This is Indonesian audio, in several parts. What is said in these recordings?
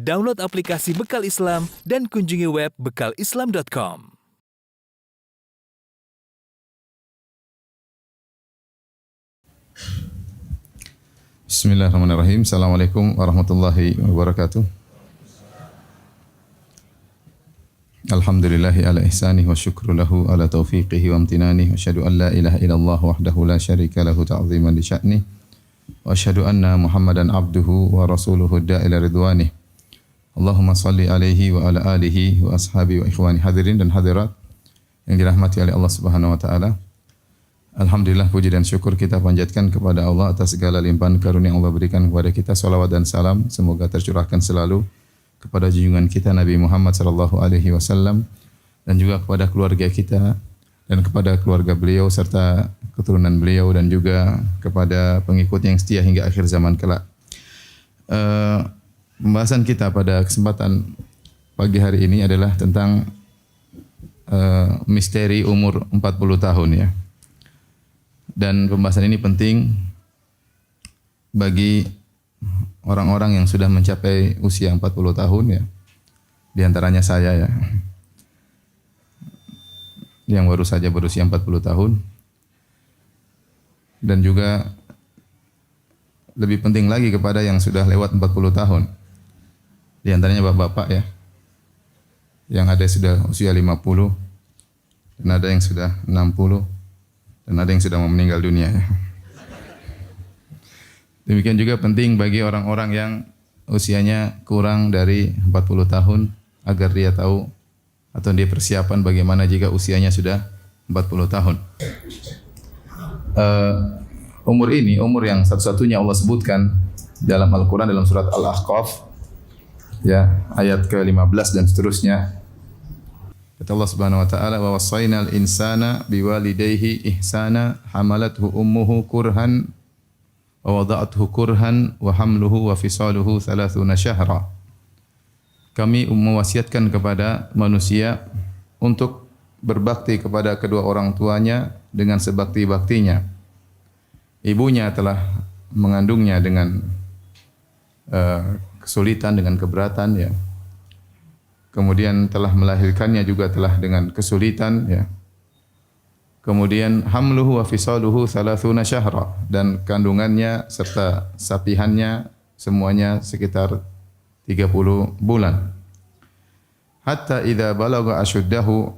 Download aplikasi Bekal Islam dan kunjungi web bekalislam.com. Bismillahirrahmanirrahim. Assalamualaikum warahmatullahi wabarakatuh. Alhamdulillahi ala ihsanih wa syukru lahu ala taufiqihi wa amtinanih. Wa asyhadu an la ilaha illallah wahdahu la syarika lahu ta'ziman li sya'nih. Wa asyhadu anna Muhammadan abduhu wa rasuluhu da'ila ridwanih. Allahumma salli alaihi wa ala alihi wa ashabi wa ikhwani hadirin dan hadirat yang dirahmati oleh Allah Subhanahu wa taala. Alhamdulillah, puji dan syukur kita panjatkan kepada Allah atas segala limpahan karunia yang Allah berikan kepada kita. Salawat dan salam semoga tercurahkan selalu kepada junjungan kita Nabi Muhammad sallallahu alaihi wasallam dan juga kepada keluarga kita dan kepada keluarga beliau serta keturunan beliau dan juga kepada pengikut yang setia hingga akhir zaman kelak. Pembahasan kita pada kesempatan pagi hari ini adalah tentang misteri umur 40 tahun ya. Dan pembahasan ini penting bagi orang-orang yang sudah mencapai usia 40 tahun ya. Di antaranya saya ya. Yang baru saja berusia 40 tahun. Dan juga lebih penting lagi kepada yang sudah lewat 40 tahun. Di antaranya bapak-bapak ya. Yang ada sudah usia 50 dan ada yang sudah 60 dan ada yang sudah mau meninggal dunia ya. Demikian juga penting bagi orang-orang yang usianya kurang dari 40 tahun agar dia tahu atau dia persiapan bagaimana jika usianya sudah 40 tahun. Umur ini umur yang satu-satunya Allah sebutkan dalam Al-Quran dalam surat Al-Ahqaf ya, ayat ke-15 dan seterusnya. Kata Allah Subhanahu wa taala, "Wa wassaynal insana biwalidayhi ihsana hamalathu ummuhu kurhan wa wada'athu kurhan wa hamluhu wa fisaluhu 30 syahra." Kami mewasiatkan kepada manusia untuk berbakti kepada kedua orang tuanya dengan sebakti-baktinya. Ibunya telah mengandungnya dengan kesulitan, dengan keberatan ya. Kemudian telah melahirkannya juga telah dengan kesulitan ya. Kemudian hamluhu wa fisaluhu 30 syahra, dan kandungannya serta sapihannya semuanya sekitar 30 bulan. Hatta idza balagha asyuddahu,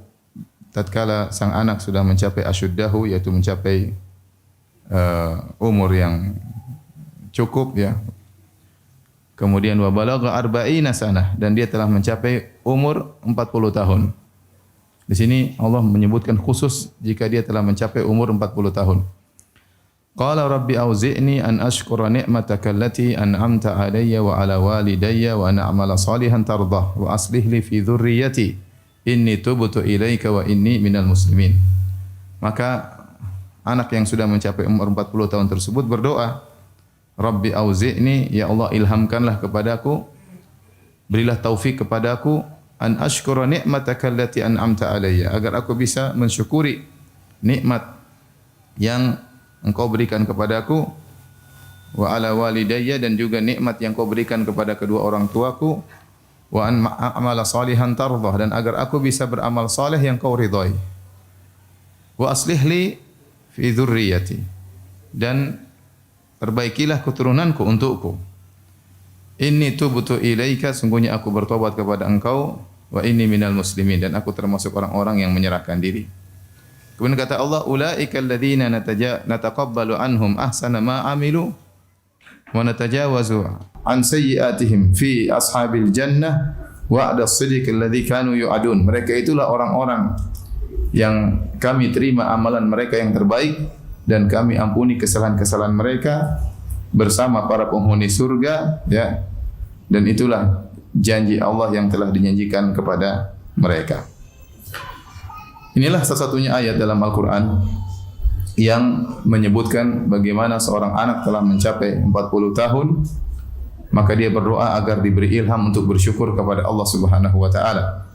tatkala sang anak sudah mencapai asyuddahu yaitu mencapai umur yang cukup ya. Kemudian wa balagha arba'ina sanah, dan dia telah mencapai umur 40 tahun. Di sini Allah menyebutkan khusus jika dia telah mencapai umur 40 tahun. Qala rabbi auzi'ni an ashkura ni'mataka allati an'amta 'alayya wa 'ala walidayya wa an a'mala salihan tardah wa aslih li fi dhurriyyati inni tubtu ilaika wa inni minal muslimin. Maka anak yang sudah mencapai umur 40 tahun tersebut berdoa, Rabbi auzi'ni, ya Allah ilhamkanlah kepadaku, berilah taufik kepadaku, an ashkura ni'mataka allati an'amta 'alayya, agar aku bisa mensyukuri nikmat yang Engkau berikan kepadaku, wa 'ala walidayya, dan juga nikmat yang Kau berikan kepada kedua orang tuaku, wa an a'mala salihan tardah, dan agar aku bisa beramal saleh yang Kau ridhai, wa aslih li fi dzurriyyati, dan perbaikilah keturunanku untukku. Inni tubtu ilaika, sungguhnya aku bertobat kepada Engkau, wa inni minal muslimin, dan aku termasuk orang-orang yang menyerahkan diri. Kemudian kata Allah, ulaika alladzina nataqabbalu anhum ahsana ma amilu wa natajawazu an sayyi'atihim fi ashabil jannah wa'da as-sidq alladzi kanu yu'adun. Mereka itulah orang-orang yang kami terima amalan mereka yang terbaik dan kami ampuni kesalahan-kesalahan mereka bersama para penghuni surga ya. Dan itulah janji Allah yang telah dijanjikan kepada mereka. Inilah salah satunya ayat dalam Al-Quran yang menyebutkan bagaimana seorang anak telah mencapai 40 tahun, maka dia berdoa agar diberi ilham untuk bersyukur kepada Allah Subhanahu wa taala.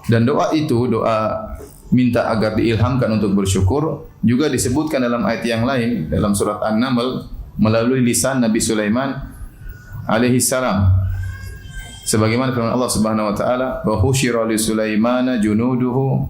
Dan doa itu, doa minta agar diilhamkan untuk bersyukur, juga disebutkan dalam ayat yang lain dalam surat An-Naml melalui lisan Nabi Sulaiman alaihi salam. Sebagaimana firman Allah Subhanahu wa taala, "Wa husyira li Sulaimana junuduhu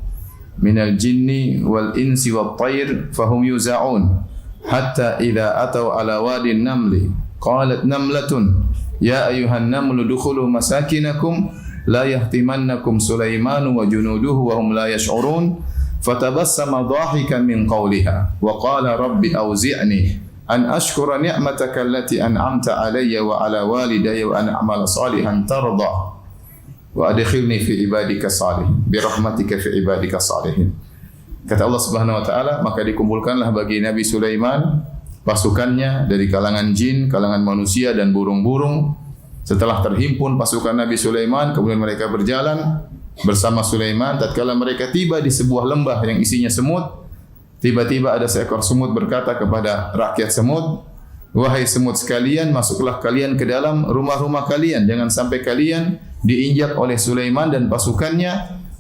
minal jinni wal insi wat thair fahum yuza'un hatta idza atau ala wadin namli qalat namlatun ya ayyuhan namlu dukhulu masakinakum la yahtimannakum Sulaimanu wa junuduhu wa hum la yash'urun fatabassama dhahikan min qawliha wa qala rabbi awzi'ni an ashkura ni'mataka allati an'amta alayya wa ala walidayya wa an a'mala salihan tarda wa adkhilni fi ibadika salihin bi rahmatika fi ibadika salihin." Kata Allah Subhanahu wa taala, maka dikumpulkanlah bagi Nabi Sulaiman pasukannya dari kalangan jin, kalangan manusia dan burung-burung. Setelah terhimpun pasukan Nabi Sulaiman, kemudian mereka berjalan bersama Sulaiman. Tatkala mereka tiba di sebuah lembah yang isinya semut, tiba-tiba ada seekor semut berkata kepada rakyat semut, "Wahai semut sekalian, masuklah kalian ke dalam rumah-rumah kalian. Jangan sampai kalian diinjak oleh Sulaiman dan pasukannya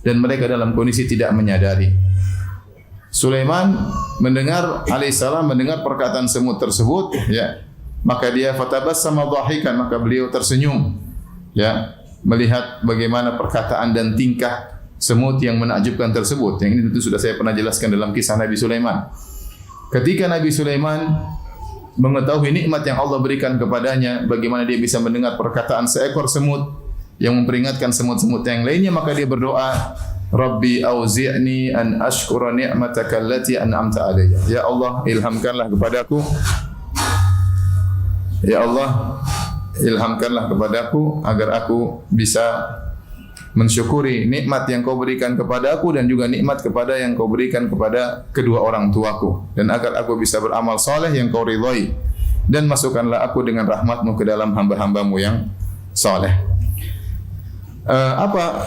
dan mereka dalam kondisi tidak menyadari." Sulaiman alaihissalam mendengar perkataan semut tersebut, ya. Maka dia fatabassama dhahikan, maka beliau tersenyum, ya, melihat bagaimana perkataan dan tingkah semut yang menakjubkan tersebut. Yang ini tentu sudah saya pernah jelaskan dalam kisah Nabi Sulaiman. Ketika Nabi Sulaiman mengetahui nikmat yang Allah berikan kepadanya, bagaimana dia bisa mendengar perkataan seekor semut yang memperingatkan semut-semut yang lainnya, maka dia berdoa, "Rabbi auzi'ni an ashkura ni'mataka allati an'amta alayya." Ya Allah, ilhamkanlah kepadaku. Ya Allah, ilhamkanlah kepadaku agar aku bisa mensyukuri nikmat yang Kau berikan kepada aku dan juga nikmat kepada yang Kau berikan kepada kedua orang tuaku, dan agar aku bisa beramal saleh yang Kau ridhai, dan masukkanlah aku dengan rahmat-Mu ke dalam hamba-hamba-Mu yang saleh. Apa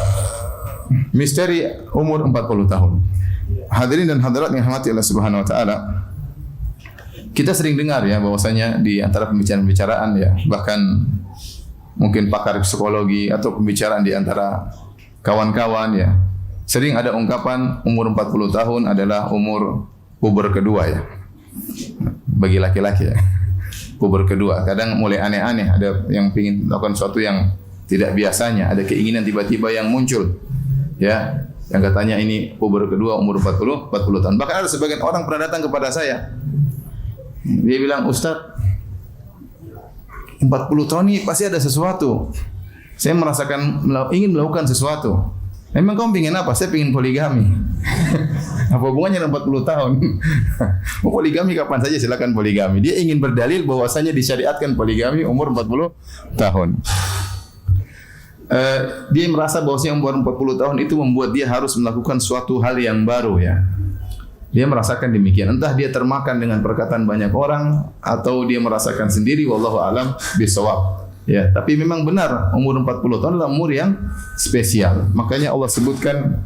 misteri umur 40 tahun? Hadirin dan hadirat yang dirahmati Allah Subhanahu wa taala. Kita sering dengar ya bahwasanya di antara pembicaraan-pembicaraan ya, bahkan mungkin pakar psikologi atau pembicaraan di antara kawan-kawan ya, sering ada ungkapan umur 40 tahun adalah umur puber kedua ya. Bagi laki-laki ya. Puber kedua. Kadang mulai aneh-aneh, ada yang ingin melakukan sesuatu yang tidak biasanya, ada keinginan tiba-tiba yang muncul. Ya, yang katanya ini puber kedua umur 40 tahun. Bahkan ada sebagian orang pernah datang kepada saya. Dia bilang, "Ustaz, 40 tahun ini pasti ada sesuatu. Saya merasakan ingin melakukan sesuatu." "Memang kamu ingin apa?" "Saya ingin poligami." Apa hubungannya dengan 40 tahun? Mau poligami kapan saja silakan poligami. Dia ingin berdalil bahwasanya disyariatkan poligami umur 40 tahun. Dia merasa bahwasanya umur 40 tahun itu membuat dia harus melakukan suatu hal yang baru ya. Dia merasakan demikian. Entah dia termakan dengan perkataan banyak orang atau dia merasakan sendiri, wallahu alam bisawab. Ya, tapi memang benar umur 40 tahun adalah umur yang spesial. Makanya Allah sebutkan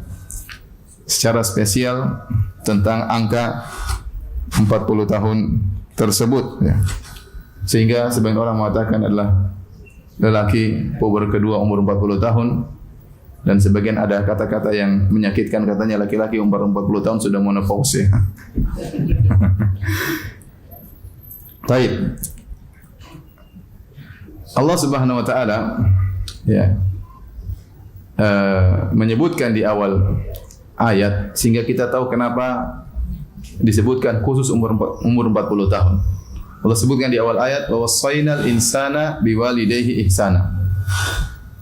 secara spesial tentang angka 40 tahun tersebut ya. Sehingga sebagian orang mengatakan adalah lelaki puber kedua umur 40 tahun. Dan sebagian ada kata-kata yang menyakitkan, katanya laki-laki umur 40 tahun sudah menopause ya. Baik. Allah Subhanahu wa taala ya menyebutkan di awal ayat sehingga kita tahu kenapa disebutkan khusus umur 40 tahun. Allah sebutkan di awal ayat, "Wa wassaynal insana biwalidayhi ihsana."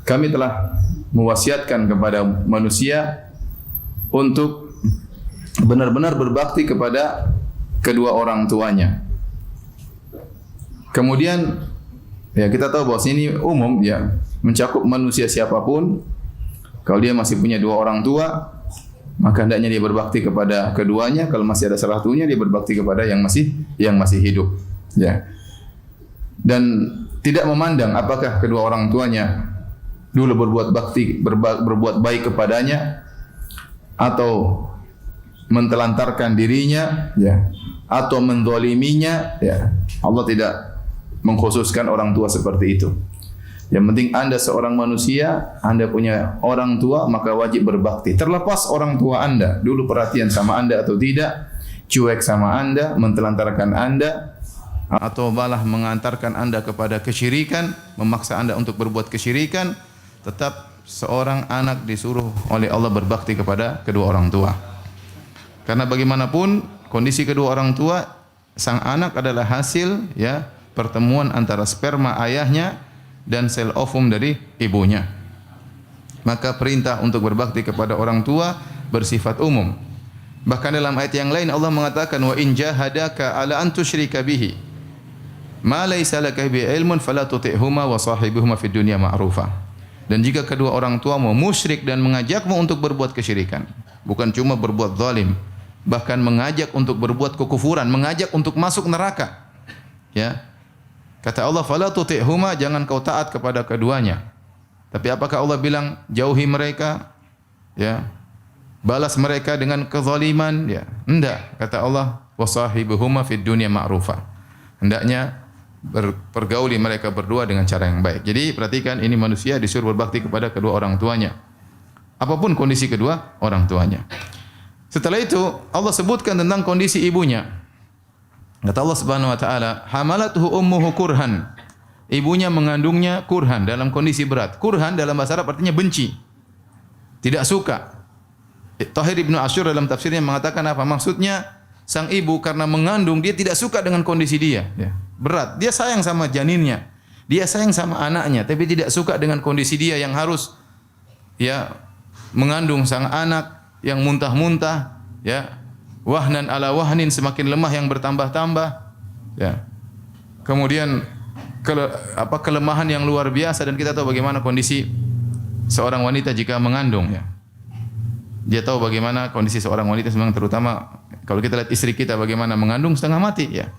Kami telah mewasiatkan kepada manusia untuk benar-benar berbakti kepada kedua orang tuanya. Kemudian ya kita tahu bahwa ini umum ya, mencakup manusia siapapun. Kalau dia masih punya dua orang tua, maka hendaknya dia berbakti kepada keduanya. Kalau masih ada salah satunya, dia berbakti kepada yang masih hidup. Ya. Dan tidak memandang apakah kedua orang tuanya dulu berbuat bakti, berbuat baik kepadanya atau mentelantarkan dirinya ya, atau menzaliminya ya. Allah tidak mengkhususkan orang tua seperti itu. Yang penting Anda seorang manusia, Anda punya orang tua, maka wajib berbakti. Terlepas orang tua Anda dulu perhatian sama Anda atau tidak, cuek sama Anda, mentelantarkan Anda, atau malah mengantarkan Anda kepada kesyirikan, memaksa Anda untuk berbuat kesyirikan, tetap seorang anak disuruh oleh Allah berbakti kepada kedua orang tua. Karena bagaimanapun kondisi kedua orang tua, sang anak adalah hasil ya pertemuan antara sperma ayahnya dan sel ovum dari ibunya. Maka perintah untuk berbakti kepada orang tua bersifat umum. Bahkan dalam ayat yang lain Allah mengatakan wa in jahadaka ala an tusyrika bihi ma laysa laka bi ilmun fala tuti'huma wa sahibuhuma fid dunya ma'rufa. Dan jika kedua orang tuamu musyrik dan mengajakmu untuk berbuat kesyirikan, bukan cuma berbuat zalim, bahkan mengajak untuk berbuat kekufuran, mengajak untuk masuk neraka. Ya. Kata Allah fala tuti'huma, jangan kau taat kepada keduanya. Tapi apakah Allah bilang jauhi mereka? Ya. Balas mereka dengan kezaliman? Ya. Enggak. Kata Allah wasahibuhuma fid dunya ma'rufa. Hendaknya pergauli mereka berdua dengan cara yang baik. Jadi perhatikan, ini manusia disuruh berbakti kepada kedua orang tuanya. Apapun kondisi kedua orang tuanya. Setelah itu Allah sebutkan tentang kondisi ibunya. Kata Allah Subhanahu wa taala, hamalathu ummuhu kurhan. Ibunya mengandungnya kurhan, dalam kondisi berat. Kurhan dalam bahasa Arab artinya benci. Tidak suka. Tahir Ibnu Asyur dalam tafsirnya mengatakan apa? Maksudnya sang ibu karena mengandung dia tidak suka dengan kondisi dia, ya. Berat. Dia sayang sama janinnya. Dia sayang sama anaknya, tapi tidak suka dengan kondisi dia yang harus ya mengandung sang anak yang muntah-muntah, ya. Wahnan ala wahnin, semakin lemah yang bertambah-tambah, ya. Kemudian kelemahan yang luar biasa, dan kita tahu bagaimana kondisi seorang wanita jika mengandung, ya. Dia tahu bagaimana kondisi seorang wanita, memang terutama kalau kita lihat istri kita bagaimana mengandung setengah mati, ya.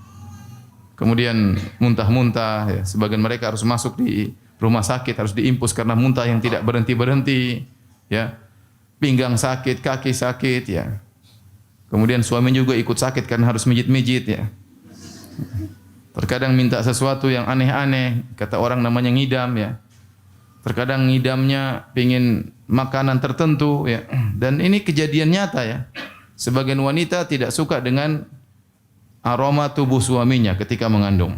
Kemudian muntah-muntah, ya. Sebagian mereka harus masuk di rumah sakit, harus diimpus karena muntah yang tidak berhenti-berhenti, ya. Pinggang sakit, kaki sakit, ya. Kemudian suami juga ikut sakit karena harus mijit-mijit, ya. Terkadang minta sesuatu yang aneh-aneh, kata orang namanya ngidam, ya. Terkadang ngidamnya pingin makanan tertentu, ya. Dan ini kejadian nyata, ya. Sebagian wanita tidak suka dengan aroma tubuh suaminya ketika mengandung.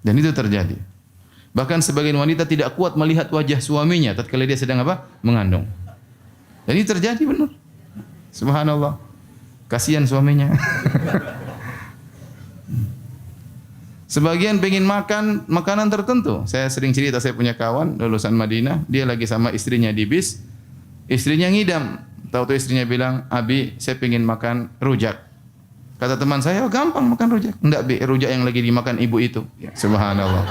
Dan itu terjadi. Bahkan sebagian wanita tidak kuat melihat wajah suaminya tatkala dia sedang apa? Mengandung. Dan ini terjadi benar. Subhanallah. Kasihan suaminya. Sebagian pengen makan makanan tertentu. Saya sering cerita, saya punya kawan lulusan Madinah, dia lagi sama istrinya di bis. Istrinya ngidam. Tahu-tahu istrinya bilang, "Abi, saya pengen makan rujak." Kata teman saya, "Oh, gampang makan rujak." "Enggak, Bi, rujak yang lagi dimakan ibu itu." Ya, subhanallah.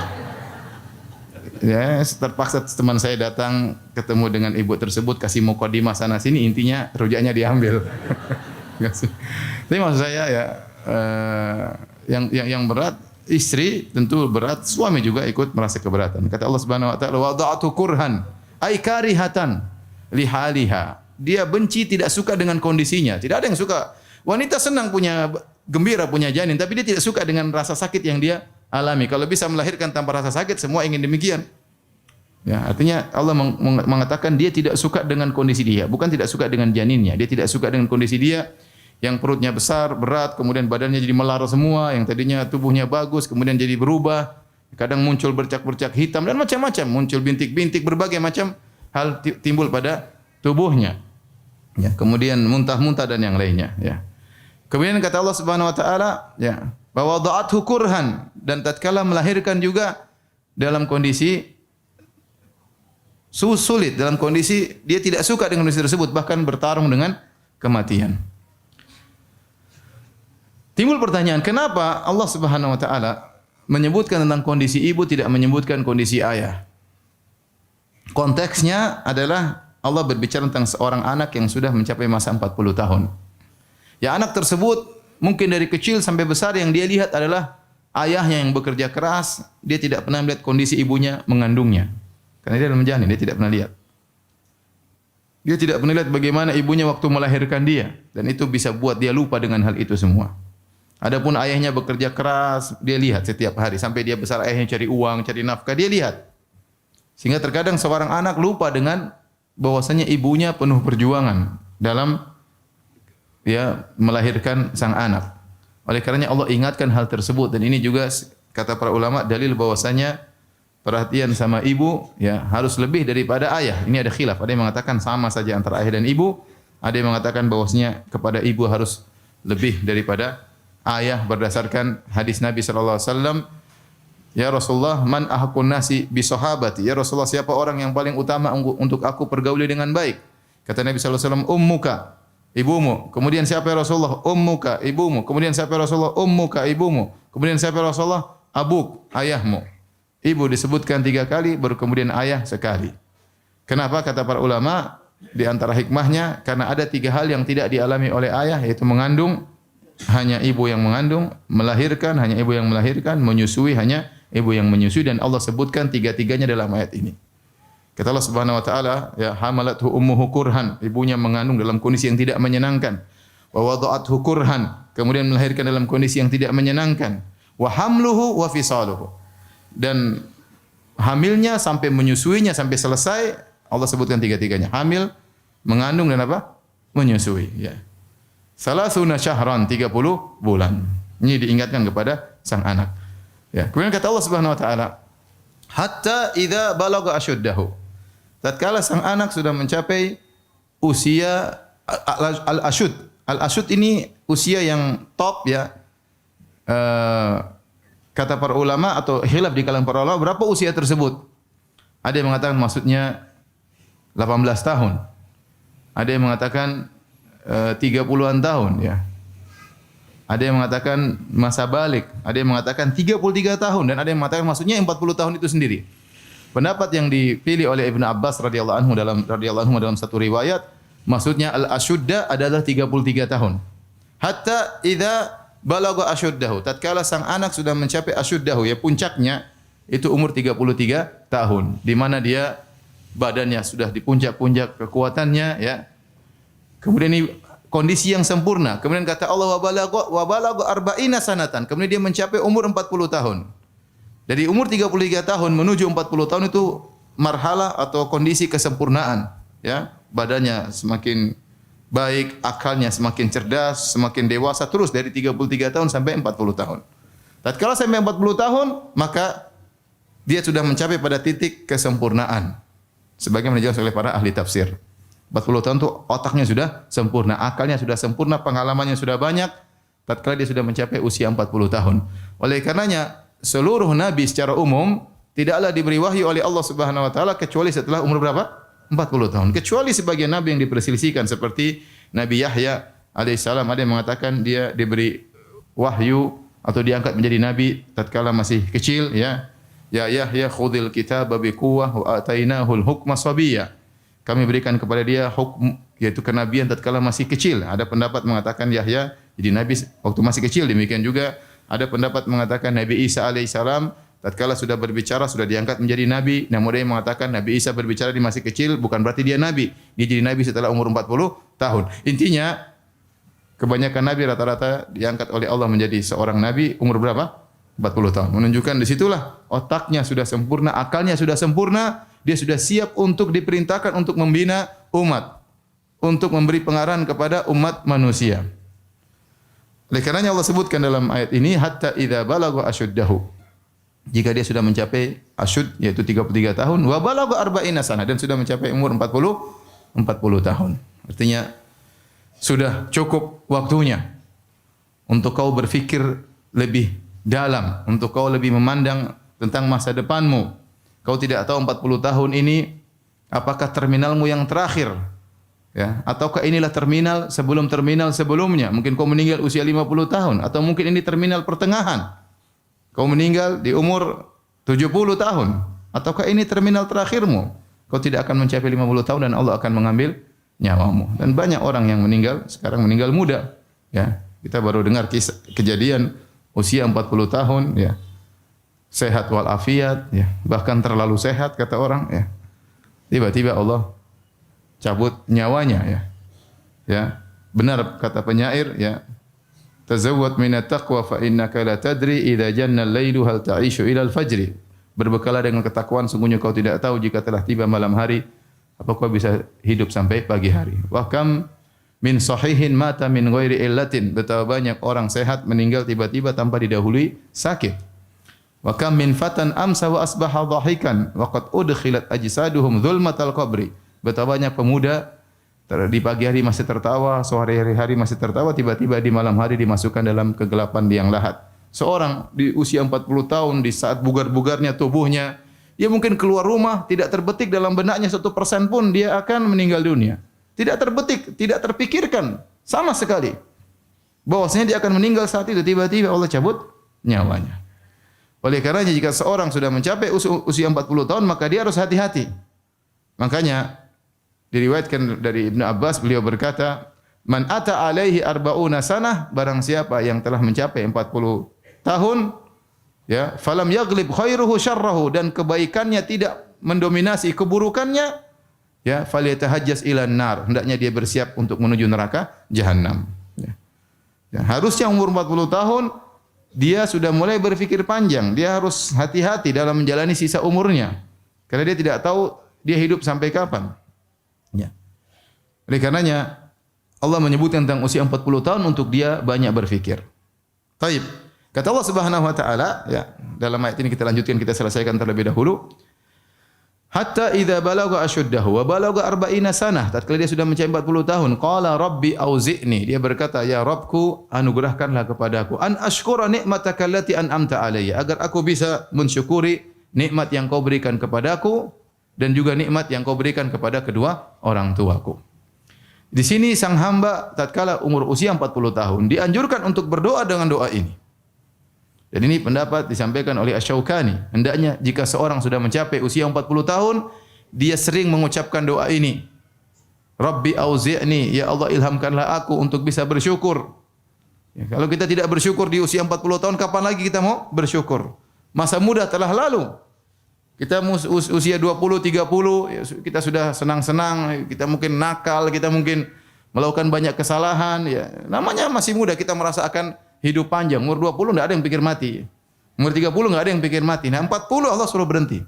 Ya, terpaksa teman saya datang ketemu dengan ibu tersebut, kasih mukadimah sana sini, intinya rujaknya diambil. Tapi maksud saya ya, yang berat istri tentu berat, suami juga ikut merasa keberatan. Kata Allah Subhanahu wa taala, "Wada'tu kurhan ay karihatan lihaliha." Dia benci, tidak suka dengan kondisinya. Tidak ada yang suka. Wanita senang punya gembira punya janin, tapi dia tidak suka dengan rasa sakit yang dia alami. Kalau bisa melahirkan tanpa rasa sakit, semua ingin demikian. Ya, artinya Allah mengatakan dia tidak suka dengan kondisi dia, bukan tidak suka dengan janinnya. Dia tidak suka dengan kondisi dia yang perutnya besar, berat, kemudian badannya jadi melar semua, yang tadinya tubuhnya bagus, kemudian jadi berubah. Kadang muncul bercak-bercak hitam dan macam-macam, muncul bintik-bintik, berbagai macam hal timbul pada tubuhnya. Ya, kemudian muntah-muntah dan yang lainnya, ya. Kemudian kata Allah Subhanahu wa taala, ya, bahwa wada'athu kurhan, dan tatkala melahirkan juga dalam kondisi sulit, dalam kondisi dia tidak suka dengan kondisi tersebut, bahkan bertarung dengan kematian. Timbul pertanyaan, kenapa Allah Subhanahu wa taala menyebutkan tentang kondisi ibu, tidak menyebutkan kondisi ayah? Konteksnya adalah Allah berbicara tentang seorang anak yang sudah mencapai masa 40 tahun. Ya, anak tersebut mungkin dari kecil sampai besar yang dia lihat adalah ayahnya yang bekerja keras, dia tidak pernah melihat kondisi ibunya mengandungnya. Karena dia dalam janin, dia tidak pernah lihat. Dia tidak pernah lihat bagaimana ibunya waktu melahirkan dia, dan itu bisa buat dia lupa dengan hal itu semua. Adapun ayahnya bekerja keras, dia lihat setiap hari sampai dia besar, ayahnya cari uang, cari nafkah, dia lihat. Sehingga terkadang seorang anak lupa dengan bahwasanya ibunya penuh perjuangan dalam ya melahirkan sang anak. Oleh karenanya Allah ingatkan hal tersebut, dan ini juga kata para ulama dalil bahwasanya perhatian sama ibu ya harus lebih daripada ayah. Ini ada khilaf. Ada yang mengatakan sama saja antara ayah dan ibu. Ada yang mengatakan bahwasanya kepada ibu harus lebih daripada ayah berdasarkan hadis Nabi sallallahu alaihi wasallam. Ya Rasulullah, man ahqun nasi bi sahabati? Ya Rasulullah, siapa orang yang paling utama untuk aku pergauli dengan baik? Kata Nabi sallallahu alaihi wasallam, ummuka, ibumu. Kemudian siapa ya Rasulullah? Ummuka, ibumu. Kemudian siapa ya Rasulullah? Ummuka, ibumu. Kemudian siapa ya Rasulullah? Abuk, ayahmu. Ibu disebutkan 3 kali, baru kemudian ayah sekali. Kenapa? Kata para ulama, di antara hikmahnya karena ada 3 hal yang tidak dialami oleh ayah, yaitu mengandung, hanya ibu yang mengandung, melahirkan, hanya ibu yang melahirkan, menyusui, hanya ibu yang menyusui, dan Allah sebutkan 3-tiganya dalam ayat ini. Kata Allah Subhanahu wa taala, ya hamalathu ummuhu kurhan, ibunya mengandung dalam kondisi yang tidak menyenangkan. Wa wada'athu kurhan, kemudian melahirkan dalam kondisi yang tidak menyenangkan. Wa hamluhu wa fisaluhu. Dan hamilnya sampai menyusuinya sampai selesai, Allah sebutkan 3-tiganya. Hamil, mengandung dan apa? Menyusui, ya. Salasuna syahran, 30 bulan. Ini diingatkan kepada sang anak. Ya. Kemudian kata Allah Subhanahu wa taala, hatta idza balagha asyuddahu. Tatkala sang anak sudah mencapai usia al-asyud. Al-asyud ini usia yang top ya. Kata para ulama atau khilaf di kalangan para ulama berapa usia tersebut? Ada yang mengatakan maksudnya 18 tahun. Ada yang mengatakan 30-an tahun ya. Ada yang mengatakan masa balik, ada yang mengatakan 33 tahun dan ada yang mengatakan maksudnya 40 tahun itu sendiri. Pendapat yang dipilih oleh Ibnu Abbas radhiyallahu anhu dalam satu riwayat, maksudnya al-asyudda adalah 33 tahun. Hatta idza balagha asyuddahu, tatkala sang anak sudah mencapai asyuddahu ya puncaknya itu umur 33 tahun, di mana dia badannya sudah di puncak-puncak kekuatannya ya. Kemudian ini kondisi yang sempurna. Kemudian kata Allah wa balagha arba'ina sanatan. Kemudian dia mencapai umur 40 tahun. Dari umur 33 tahun menuju 40 tahun itu marhalah atau kondisi kesempurnaan, ya. Badannya semakin baik, akalnya semakin cerdas, semakin dewasa terus dari 33 tahun sampai 40 tahun. Tatkala sampai 40 tahun, maka dia sudah mencapai pada titik kesempurnaan. Sebagaimana dijelaskan oleh para ahli tafsir. 40 tahun itu otaknya sudah sempurna, akalnya sudah sempurna, pengalamannya sudah banyak. Tatkala dia sudah mencapai usia 40 tahun. Oleh karenanya, seluruh nabi secara umum tidaklah diberi wahyu oleh Allah Subhanahu wa taala kecuali setelah umur berapa? 40 tahun. Kecuali sebagian nabi yang diperselisihkan seperti Nabi Yahya alaihissalam, ada yang mengatakan dia diberi wahyu atau diangkat menjadi nabi tatkala masih kecil ya. Ya Yahya khudhil kitaba biquwwah wa atainahul hukma sabiyya. Kami berikan kepada dia hukum yaitu kenabian tatkala masih kecil. Ada pendapat mengatakan Yahya jadi nabi waktu masih kecil. Demikian juga ada pendapat mengatakan Nabi Isa alaihissalam tatkala sudah berbicara sudah diangkat menjadi nabi. Namun ada yang mengatakan Nabi Isa berbicara di masih kecil bukan berarti dia nabi. Dia jadi nabi setelah umur 40 tahun. Intinya kebanyakan nabi rata-rata diangkat oleh Allah menjadi seorang nabi umur berapa? 40 tahun. Menunjukkan disitulah otaknya sudah sempurna, akalnya sudah sempurna. Dia sudah siap untuk diperintahkan untuk membina umat, untuk memberi pengarahan kepada umat manusia. Oleh karenanya Allah sebutkan dalam ayat ini hatta idza balagha asyuddahu. Jika dia sudah mencapai asyud yaitu 33 tahun, wa balagha arba'ina sanah dan sudah mencapai umur 40 tahun. Artinya sudah cukup waktunya untuk kau berfikir lebih dalam, untuk kau lebih memandang tentang masa depanmu. Kau tidak tahu 40 tahun ini apakah terminalmu yang terakhir, ya, ataukah inilah terminal sebelumnya. Mungkin kau meninggal usia 50 tahun atau mungkin ini terminal pertengahan. Kau meninggal di umur 70 tahun ataukah ini terminal terakhirmu. Kau tidak akan mencapai 50 tahun dan Allah akan mengambil nyawamu. Dan banyak orang yang meninggal sekarang meninggal muda, ya. Kita baru dengar kisah kejadian usia 40 tahun, ya. Sehat walafiat, ya, bahkan terlalu sehat kata orang, ya. Tiba-tiba Allah cabut nyawanya, ya. Ya, benar kata penyair, ya. Tazawwad minat taqwa fa innaka la tadri idza janna al-lailu hal ta'ishu ila al-fajri. Berbekalah dengan ketakwaan, sungguhnya kau tidak tahu jika telah tiba malam hari apakah kau bisa hidup sampai pagi hari. Wa kam min sahihin mata min ghairi illatin. Betapa banyak orang sehat meninggal tiba-tiba tanpa didahului sakit. Wa kam min fatan amsa wa asbaha dhahikan wa qad udkhilat ajsaduhum dhulmatal qabri. Betapa banyak pemuda di pagi hari masih tertawa, sore hari masih tertawa, tiba-tiba di malam hari dimasukkan dalam kegelapan liang lahat. Seorang di usia 40 tahun, di saat bugar-bugarnya tubuhnya, dia mungkin keluar rumah, tidak terbetik dalam benaknya 1% pun dia akan meninggal dunia. Tidak terbetik, tidak terpikirkan sama sekali bahwasanya dia akan meninggal saat itu. Tiba-tiba Allah cabut nyawanya. Oleh karenanya jika seorang sudah mencapai usia 40 tahun, maka dia harus hati-hati. Makanya diriwayatkan dari Ibnu Abbas, beliau berkata, "Man ata alaihi arba'una sanah," barang siapa yang telah mencapai 40 tahun, ya, falam yaghlib khairuhu syarrahu, dan kebaikannya tidak mendominasi keburukannya, ya, falyatahajjas ilan nar, hendaknya dia bersiap untuk menuju neraka jahanam. Ya. Ya, harusnya umur 40 tahun dia sudah mulai berpikir panjang, dia harus hati-hati dalam menjalani sisa umurnya, karena dia tidak tahu dia hidup sampai kapan. Ya. Oleh karenanya Allah menyebutkan tentang usia 40 tahun untuk dia banyak berfikir. Taib. Kata Allah Subhanahu wa taala, ya, dalam ayat ini kita lanjutkan, kita selesaikan terlebih dahulu. Hatta idza balagha ashuddahu wa balagha arba'ina sanah, tatkala dia sudah mencapai 40 tahun, qala rabbi auzi'ni, dia berkata, ya Rabbku, anugerahkanlah kepadaku an ashkura ni'mataka allati an'amta alayya, agar aku bisa mensyukuri nikmat yang kau berikan kepadaku dan juga nikmat yang kau berikan kepada kedua orang tuaku. Di sini sang hamba tatkala umur usia 40 tahun dianjurkan untuk berdoa dengan doa ini. Dan ini pendapat disampaikan oleh Asy-Syaukani. Hendaknya jika seorang sudah mencapai usia 40 tahun, dia sering mengucapkan doa ini. Rabbi auzi'ni, ya Allah ilhamkanlah aku untuk bisa bersyukur. Ya, kalau kita tidak bersyukur di usia 40 tahun, kapan lagi kita mau bersyukur? Masa muda telah lalu. Kita usia 20, 30, ya, kita sudah senang-senang, kita mungkin nakal, kita mungkin melakukan banyak kesalahan. Ya. Namanya masih muda, kita merasa akan hidup panjang. Umur 20 tidak ada yang pikir mati. Umur 30 tidak ada yang pikir mati. Nah 40 Allah suruh berhenti.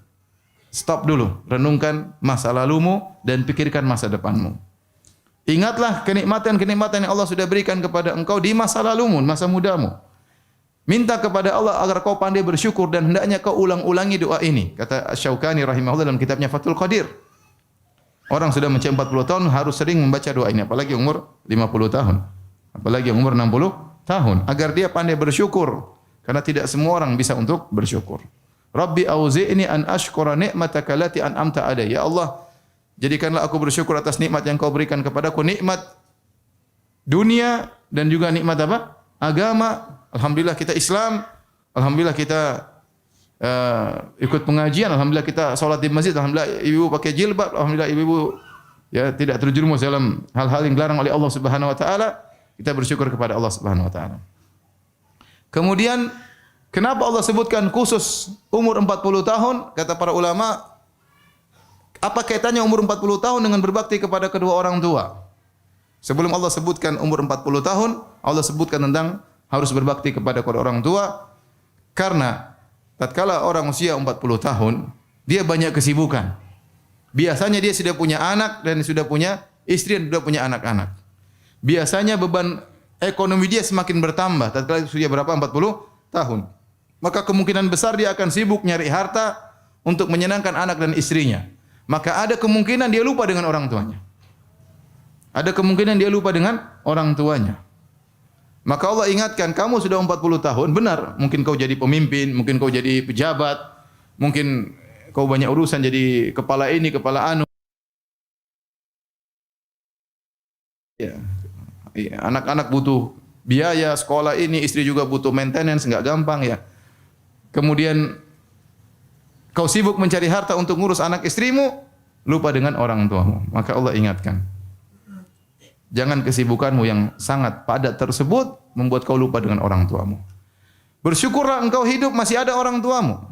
Stop dulu. Renungkan masa lalumu dan pikirkan masa depanmu. Ingatlah kenikmatan-kenikmatan yang Allah sudah berikan kepada engkau di masa lalumu, masa mudamu. Minta kepada Allah agar kau pandai bersyukur dan hendaknya kau ulang-ulangi doa ini. Kata Asy-Syaukani rahimahullah dalam kitabnya Fathul Qadir. Orang sudah mencapai 40 tahun harus sering membaca doa ini. Apalagi umur 50 tahun. Apalagi umur 60 tahun, agar dia pandai bersyukur, karena tidak semua orang bisa untuk bersyukur. Rabbi auzi'ni an ashkura ni'mataka allati an'amta alayya. Ya Allah, jadikanlah aku bersyukur atas nikmat yang kau berikan kepadaku, nikmat dunia dan juga nikmat apa? Agama. Alhamdulillah kita Islam, alhamdulillah kita ikut pengajian, alhamdulillah kita salat di masjid, alhamdulillah ibu pakai jilbab, alhamdulillah ibu ya tidak terjerumus dalam hal-hal yang dilarang oleh Allah Subhanahu wa taala. Kita bersyukur kepada Allah Subhanahu wa taala. Kemudian kenapa Allah sebutkan khusus umur 40 tahun? Kata para ulama, apa kaitannya umur 40 tahun dengan berbakti kepada kedua orang tua? Sebelum Allah sebutkan umur 40 tahun, Allah sebutkan tentang harus berbakti kepada kedua orang tua, karena tatkala orang usia 40 tahun, dia banyak kesibukan. Biasanya dia sudah punya anak dan sudah punya istri dan sudah punya anak-anak. Biasanya beban ekonomi dia semakin bertambah tatkala usia berapa? 40 tahun. Maka kemungkinan besar dia akan sibuk nyari harta untuk menyenangkan anak dan istrinya. Maka ada kemungkinan dia lupa dengan orang tuanya. Ada kemungkinan dia lupa dengan orang tuanya. Maka Allah ingatkan, kamu sudah 40 tahun, benar, mungkin kau jadi pemimpin, mungkin kau jadi pejabat, mungkin kau banyak urusan jadi kepala ini, kepala anu. Ya. Anak-anak butuh biaya sekolah ini, istri juga butuh maintenance, enggak gampang ya. Kemudian kau sibuk mencari harta untuk ngurus anak istrimu, lupa dengan orang tuamu. Maka Allah ingatkan, jangan kesibukanmu yang sangat padat tersebut membuat kau lupa dengan orang tuamu. Bersyukurlah engkau hidup masih ada orang tuamu.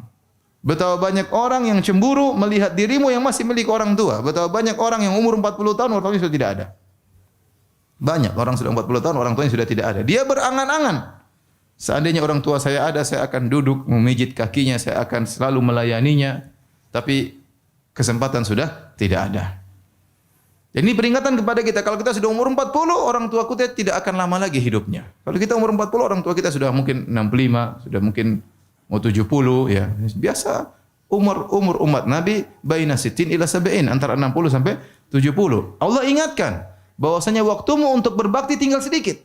Betapa banyak orang yang cemburu melihat dirimu yang masih milik orang tua. Betapa banyak orang yang umur 40 tahun orang tuanya sudah tidak ada. Banyak orang sudah 40 tahun orang tuanya sudah tidak ada. Dia berangan-angan, seandainya orang tua saya ada, saya akan duduk memijit kakinya, saya akan selalu melayaninya. Tapi kesempatan sudah tidak ada. Jadi ini peringatan kepada kita, kalau kita sudah umur 40, orang tua kita tidak akan lama lagi hidupnya. Kalau kita umur 40, orang tua kita sudah mungkin 65, sudah mungkin mau 70 ya. Biasa umur umat Nabi baina sittin ila sab'in, antara 60 sampai 70. Allah ingatkan bahwasanya waktumu untuk berbakti tinggal sedikit.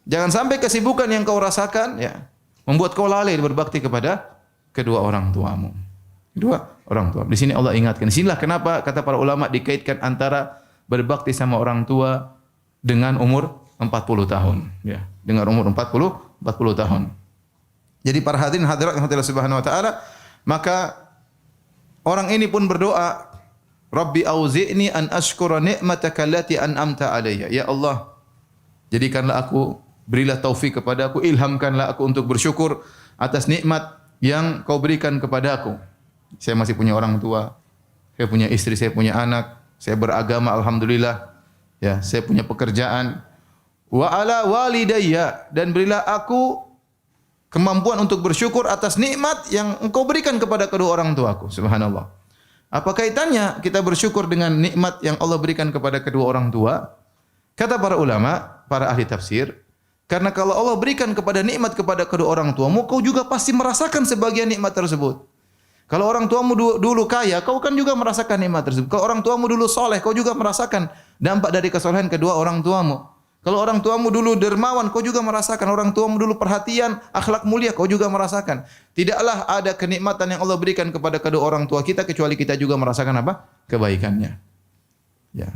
Jangan sampai kesibukan yang kau rasakan ya membuat kau lalai berbakti kepada kedua orang tuamu. Kedua orang tua. Di sini Allah ingatkan. Disinilah kenapa kata para ulama dikaitkan antara berbakti sama orang tua dengan umur 40 tahun ya, dengan umur 40 tahun. Jadi para hadirin hadirat yang Allah Subhanahu wa taala, maka orang ini pun berdoa, Rabbi auzi'ni an ashkura ni'mataka allati an'amta alayya. Ya Allah, jadikanlah aku, berilah taufik kepada aku, ilhamkanlah aku untuk bersyukur atas nikmat yang kau berikan kepada aku. Saya masih punya orang tua, saya punya istri, saya punya anak, saya beragama alhamdulillah. Ya, saya punya pekerjaan. Wa ala walidayya, dan berilah aku kemampuan untuk bersyukur atas nikmat yang engkau berikan kepada kedua orang tuaku. Subhanallah. Apa kaitannya kita bersyukur dengan nikmat yang Allah berikan kepada kedua orang tua? Kata para ulama, para ahli tafsir, karena kalau Allah berikan kepada nikmat kepada kedua orang tuamu, kau juga pasti merasakan sebagian nikmat tersebut. Kalau orang tuamu dulu kaya, kau kan juga merasakan nikmat tersebut. Kalau orang tuamu dulu soleh, kau juga merasakan dampak dari kesolehan kedua orang tuamu. Kalau orang tuamu dulu dermawan, kau juga merasakan. Orang tuamu dulu perhatian, akhlak mulia, kau juga merasakan. Tidaklah ada kenikmatan yang Allah berikan kepada kedua orang tua kita kecuali kita juga merasakan apa? Kebaikannya. Ya.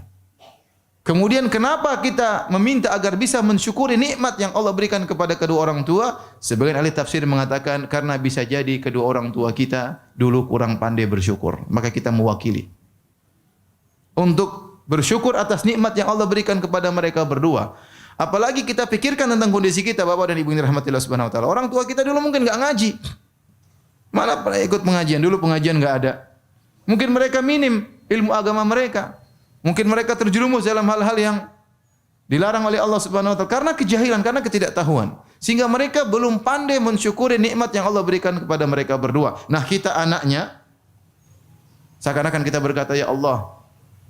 Kemudian kenapa kita meminta agar bisa mensyukuri nikmat yang Allah berikan kepada kedua orang tua? Sebagian ahli tafsir mengatakan karena bisa jadi kedua orang tua kita dulu kurang pandai bersyukur, maka kita mewakili untuk bersyukur atas nikmat yang Allah berikan kepada mereka berdua. Apalagi kita pikirkan tentang kondisi kita, Bapak dan Ibu yang dirahmati Allah Subhanahu wa taala. Orang tua kita dulu mungkin enggak ngaji. Mana pernah ikut pengajian? Dulu pengajian enggak ada. Mungkin mereka minim ilmu agama mereka. Mungkin mereka terjerumus dalam hal-hal yang dilarang oleh Allah Subhanahu wa taala karena kejahilan, karena ketidaktahuan. Sehingga mereka belum pandai mensyukuri nikmat yang Allah berikan kepada mereka berdua. Nah, kita anaknya seakan-akan kita berkata, "Ya Allah,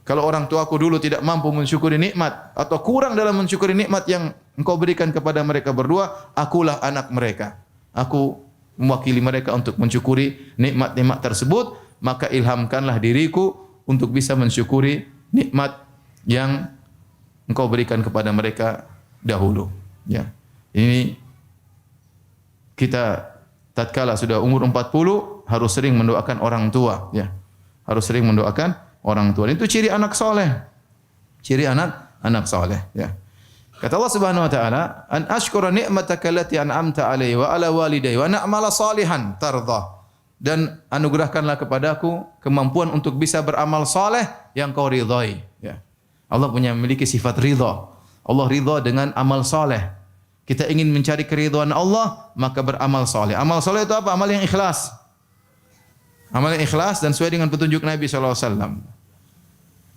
kalau orang tuaku dulu tidak mampu mensyukuri nikmat atau kurang dalam mensyukuri nikmat yang Engkau berikan kepada mereka berdua, akulah anak mereka. Aku mewakili mereka untuk mensyukuri nikmat-nikmat tersebut, maka ilhamkanlah diriku untuk bisa mensyukuri nikmat yang Engkau berikan kepada mereka dahulu." Ya. Ini kita tatkala sudah umur 40 harus sering mendoakan orang tua, ya. Harus sering mendoakan orang tua. Itu ciri anak soleh. Ciri anak soleh. Ya. Kata Allah Subhanahu Wa Taala, an ashkura ni'mataka allati an'amta alayya wa ala walidayya wa na'mala salihan tardah. Dan anugerahkanlah kepadaku kemampuan untuk bisa beramal soleh yang kau ridhai. Ya. Allah memiliki sifat ridha. Allah ridha dengan amal soleh. Kita ingin mencari keridhaan Allah, maka beramal soleh. Amal soleh itu apa? Amal yang ikhlas. Amal yang ikhlas dan sesuai dengan petunjuk Nabi SAW.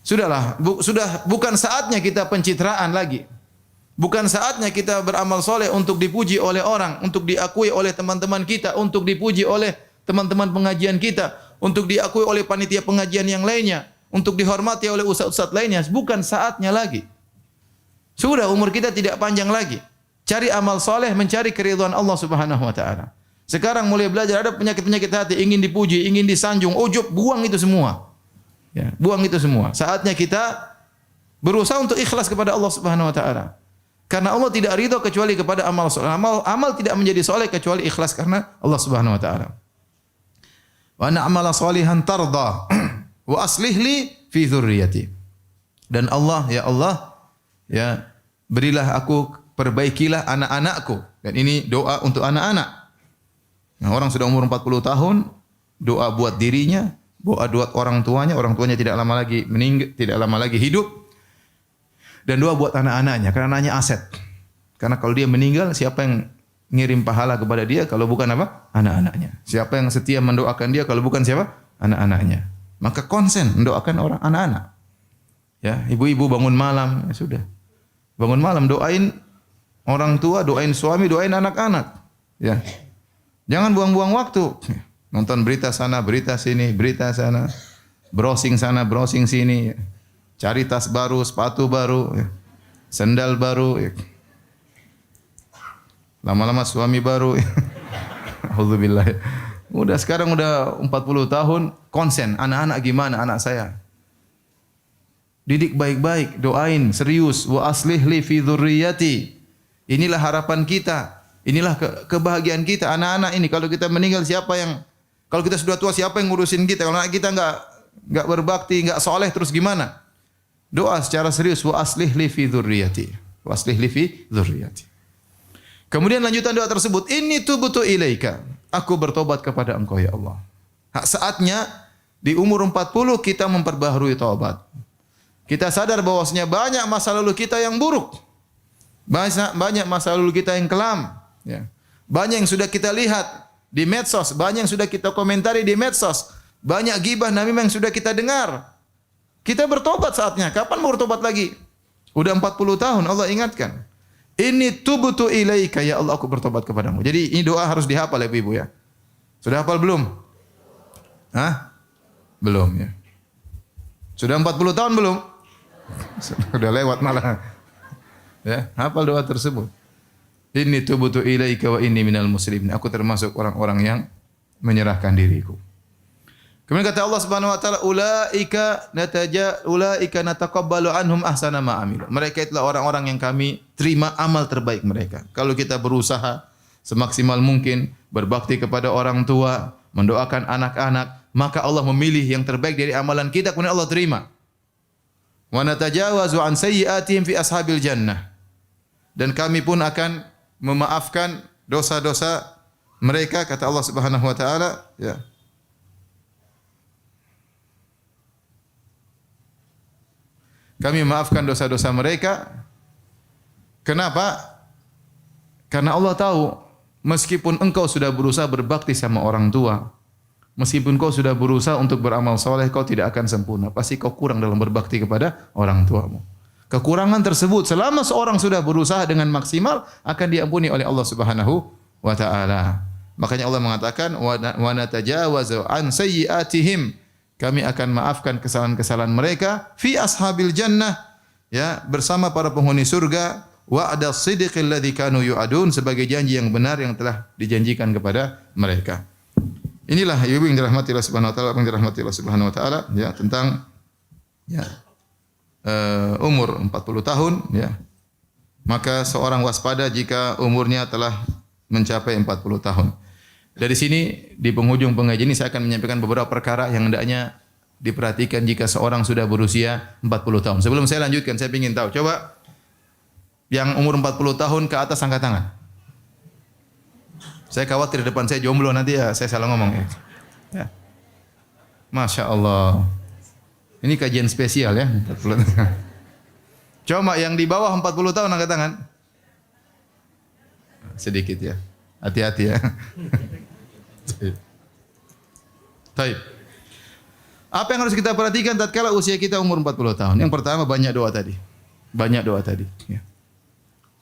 Sudahlah, sudah bukan saatnya kita pencitraan lagi. Bukan saatnya kita beramal soleh untuk dipuji oleh orang, untuk diakui oleh teman-teman kita, untuk dipuji oleh teman-teman pengajian kita, untuk diakui oleh panitia pengajian yang lainnya, untuk dihormati oleh ustaz-ustaz lainnya. Bukan saatnya lagi. Sudah, umur kita tidak panjang lagi. Cari amal soleh, mencari keridhaan Allah Subhanahu Wa Taala. Sekarang mulai belajar, ada penyakit-penyakit hati, ingin dipuji, ingin disanjung, ujub, buang itu semua. Ya, buang itu semua. Saatnya kita berusaha untuk ikhlas kepada Allah Subhanahu Wa Taala. Karena Allah tidak ridha kecuali kepada amal soleh. Amal tidak menjadi soleh kecuali ikhlas karena Allah Subhanahu Wa Taala. Wa na'mala salihan tarda wa aslih li fi dzurriyyati. Dan Allah, ya berilah aku, perbaikilah anak-anakku. Dan ini doa untuk anak-anak. Nah, orang sudah umur 40 tahun, doa buat dirinya, doa buat orang tuanya tidak lama lagi meninggal, tidak lama lagi hidup. Dan doa buat anak-anaknya, karena anaknya aset. Karena kalau dia meninggal, siapa yang ngirim pahala kepada dia kalau bukan apa? Anak-anaknya. Siapa yang setia mendoakan dia kalau bukan siapa? Anak-anaknya. Maka konsen mendoakan orang anak-anak. Ya, ibu-ibu bangun malam, ya sudah. Bangun malam doain orang tua, doain suami, doain anak-anak. Ya. Jangan buang-buang waktu. Nonton berita sana, berita sini, berita sana. Browsing sana, browsing sini. Cari tas baru, sepatu baru, sendal baru. Lama-lama suami baru. Nauzubillah. Udah sekarang udah 40 tahun konsen, anak-anak gimana anak saya? Didik baik-baik, doain serius, wa aslih li fi dzurriyyati. Inilah harapan kita. Inilah kebahagiaan kita. Anak-anak ini kalau kita meninggal kalau kita sudah tua siapa yang ngurusin kita? Kalau anak kita enggak berbakti, enggak soleh terus gimana? Doa secara serius, wa aslih li fi dzurriyyati. Wa aslih li fi dzurriyyati. Kemudian lanjutan doa tersebut, inni tubtu ilaika. Aku bertobat kepada Engkau ya Allah. Saatnya di umur 40 kita memperbaharui taubat. Kita sadar bahwasanya banyak masa lalu kita yang buruk. Banyak masa lalu kita yang kelam, ya. Banyak yang sudah kita lihat di medsos, banyak yang sudah kita komentari di medsos, banyak gibah namimah yang sudah kita dengar. Kita bertobat saatnya. Kapan mau bertobat lagi? Udah 40 tahun Allah ingatkan. Inni tubtu ilaika ya Allah, aku bertobat kepadamu. Jadi ini doa harus dihafal ya Ibu ya. Sudah hafal belum? Hah? Belum ya. Sudah 40 tahun belum? Sudah lewat malah. Ya, hafal doa tersebut. Inni tubtu ilaika wa inni minal muslimin. Aku termasuk orang-orang yang menyerahkan diriku. Kemudian kata Allah Subhanahu wa taala, ulaika nataqabbalu anhum ahsana ma amilu. Mereka itulah orang-orang yang kami terima amal terbaik mereka. Kalau kita berusaha semaksimal mungkin berbakti kepada orang tua, mendoakan anak-anak, maka Allah memilih yang terbaik dari amalan kita kemudian Allah terima. Wa natajawazu an sayyi'atihim fi ashabil jannah. Dan kami pun akan memaafkan dosa-dosa mereka kata Allah Subhanahu wa taala, ya. Kami memaafkan dosa-dosa mereka. Kenapa? Karena Allah tahu meskipun engkau sudah berusaha berbakti sama orang tua, meskipun kau sudah berusaha untuk beramal soleh, kau tidak akan sempurna. Pasti kau kurang dalam berbakti kepada orang tuamu. Kekurangan tersebut selama seorang sudah berusaha dengan maksimal akan diampuni oleh Allah Subhanahu wa taala. Makanya Allah mengatakan wa natajawazu an sayyi'atihim. Kami akan maafkan kesalahan-kesalahan mereka fi ashabil jannah, ya, bersama para penghuni surga, wa'da sidqil ladzi kanu yu'adun, sebagai janji yang benar yang telah dijanjikan kepada mereka. Inilah ibu yang dirahmati Allah Subhanahu wa taala, ya, tentang ya umur 40 tahun, ya. Maka seorang waspada jika umurnya telah mencapai 40 tahun. Dari sini di penghujung pengajian ini saya akan menyampaikan beberapa perkara yang hendaknya diperhatikan jika seorang sudah berusia 40 tahun. Sebelum saya lanjutkan, saya ingin tahu, coba yang umur 40 tahun ke atas angkat tangan. Saya khawatir depan saya jomblo nanti ya saya salah ngomong ya. Ya. Masya Allah. Ini kajian spesial ya. 40 tahun. Coba yang di bawah 40 tahun angkat tangan. Sedikit ya. Hati-hati ya. Baik. Apa yang harus kita perhatikan tatkala usia kita umur 40 tahun? Yang pertama banyak doa tadi. Banyak doa tadi. Ya.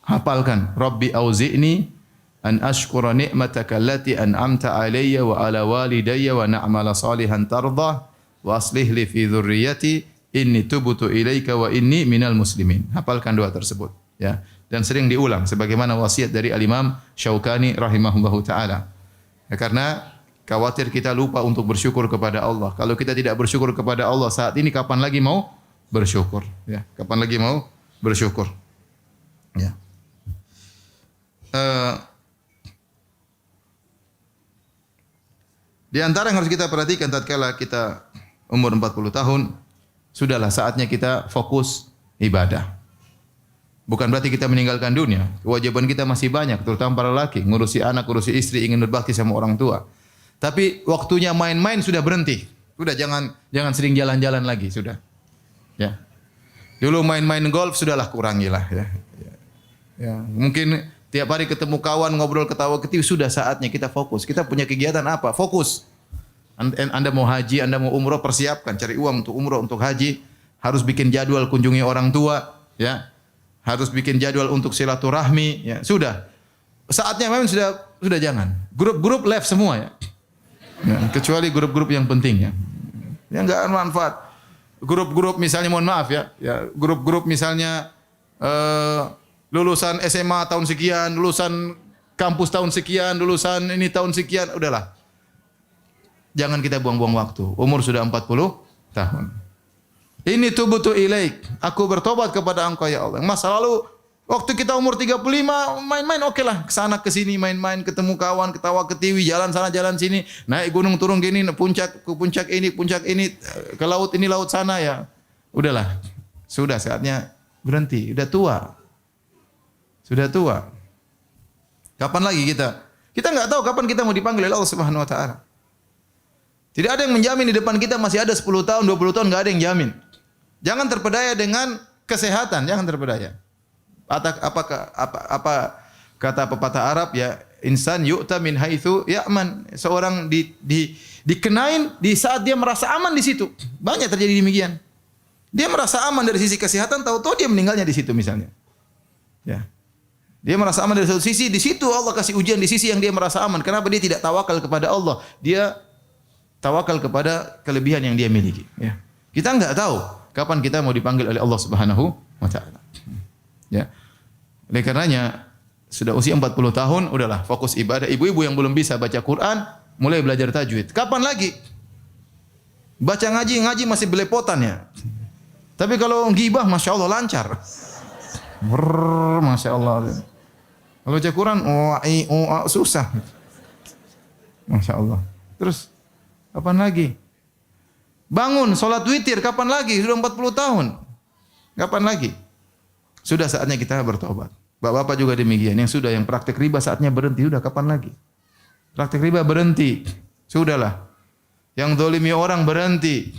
Hafalkan. Rabbi auzi'ni an ashkura ni'mataka allati an'amta alayya wa ala walidayya wa na'mala salihan tardah wa aslih li fi dzurriyyati inni tubtu ilaika wa inni minal muslimin. Hafalkan doa tersebut. Ya. Dan sering diulang sebagaimana wasiat dari Al-Imam Syaukani rahimahullahu taala. Ya, karena khawatir kita lupa untuk bersyukur kepada Allah. Kalau kita tidak bersyukur kepada Allah saat ini, kapan lagi mau bersyukur? Ya, kapan lagi mau bersyukur? Ya. Di antara yang harus kita perhatikan tatkala kita umur 40 tahun, sudahlah saatnya kita fokus ibadah. Bukan berarti kita meninggalkan dunia. Kewajiban kita masih banyak, terutama para laki, ngurusi anak, ngurusi istri, ingin berbakti sama orang tua. Tapi waktunya main-main sudah berhenti. Sudah jangan sering jalan-jalan lagi, sudah. Ya. Dulu main-main golf sudahlah kurangilah ya. Ya, mungkin tiap hari ketemu kawan ngobrol ketawa ketiwi, sudah saatnya kita fokus. Kita punya kegiatan apa? Fokus. Anda mau haji, Anda mau umroh, persiapkan, cari uang untuk umroh, untuk haji, harus bikin jadwal kunjungi orang tua, ya. Harus bikin jadwal untuk silaturahmi, ya. Sudah. Saatnya memang sudah jangan. Grup-grup left semua ya. Ya, kecuali grup-grup yang penting ya. Yang enggak manfaat. Grup-grup misalnya mohon maaf ya, grup-grup misalnya lulusan SMA tahun sekian, lulusan kampus tahun sekian, lulusan ini tahun sekian, udahlah. Jangan kita buang-buang waktu. Umur sudah 40 tahun. Ini tubutu ilaik. Aku bertobat kepada Engkau ya Allah. Masa lalu waktu kita umur 35 main-main oke lah, kesana ke sini main-main, ketemu kawan, ketawa ketiwi, jalan sana jalan sini, naik gunung turun gini, puncak ini, ke laut ini laut sana ya. Udahlah. Sudah saatnya berhenti, udah tua. Sudah tua. Kapan lagi kita? Kita enggak tahu kapan kita mau dipanggil oleh Allah Subhanahu wa taala. Tidak ada yang menjamin di depan kita masih ada 10 tahun, 20 tahun, enggak ada yang jamin. Jangan terpedaya dengan kesehatan, jangan terpedaya. Apa kata pepatah Arab ya, insan yu'ta min haitsu ya'man. Seorang dikenain di saat dia merasa aman di situ. Banyak terjadi demikian. Dia merasa aman dari sisi kesehatan, tahu-tahu dia meninggalnya di situ misalnya. Ya. Dia merasa aman dari satu sisi, di situ Allah kasih ujian di sisi yang dia merasa aman. Kenapa dia tidak tawakal kepada Allah? Dia tawakal kepada kelebihan yang dia miliki. Ya. Kita enggak tahu kapan kita mau dipanggil oleh Allah Subhanahu wa taala. Ya. Oleh karenanya sudah usia 40 tahun, udahlah fokus ibadah. Ibu-ibu yang belum bisa baca Quran, mulai belajar tajwid. Kapan lagi? Baca ngaji masih belepotan ya. Tapi kalau ghibah, Masya Allah lancar. Masya Allah. Kalau baca Quran, susah. Masya Allah. Terus, kapan lagi? Bangun, sholat witir, kapan lagi? Sudah 40 tahun. Kapan lagi? Sudah saatnya kita bertobat. Bapak-bapak juga demikian. Yang praktek riba saatnya berhenti. Sudah, kapan lagi? Praktek riba berhenti. Sudahlah. Yang dolimi orang berhenti.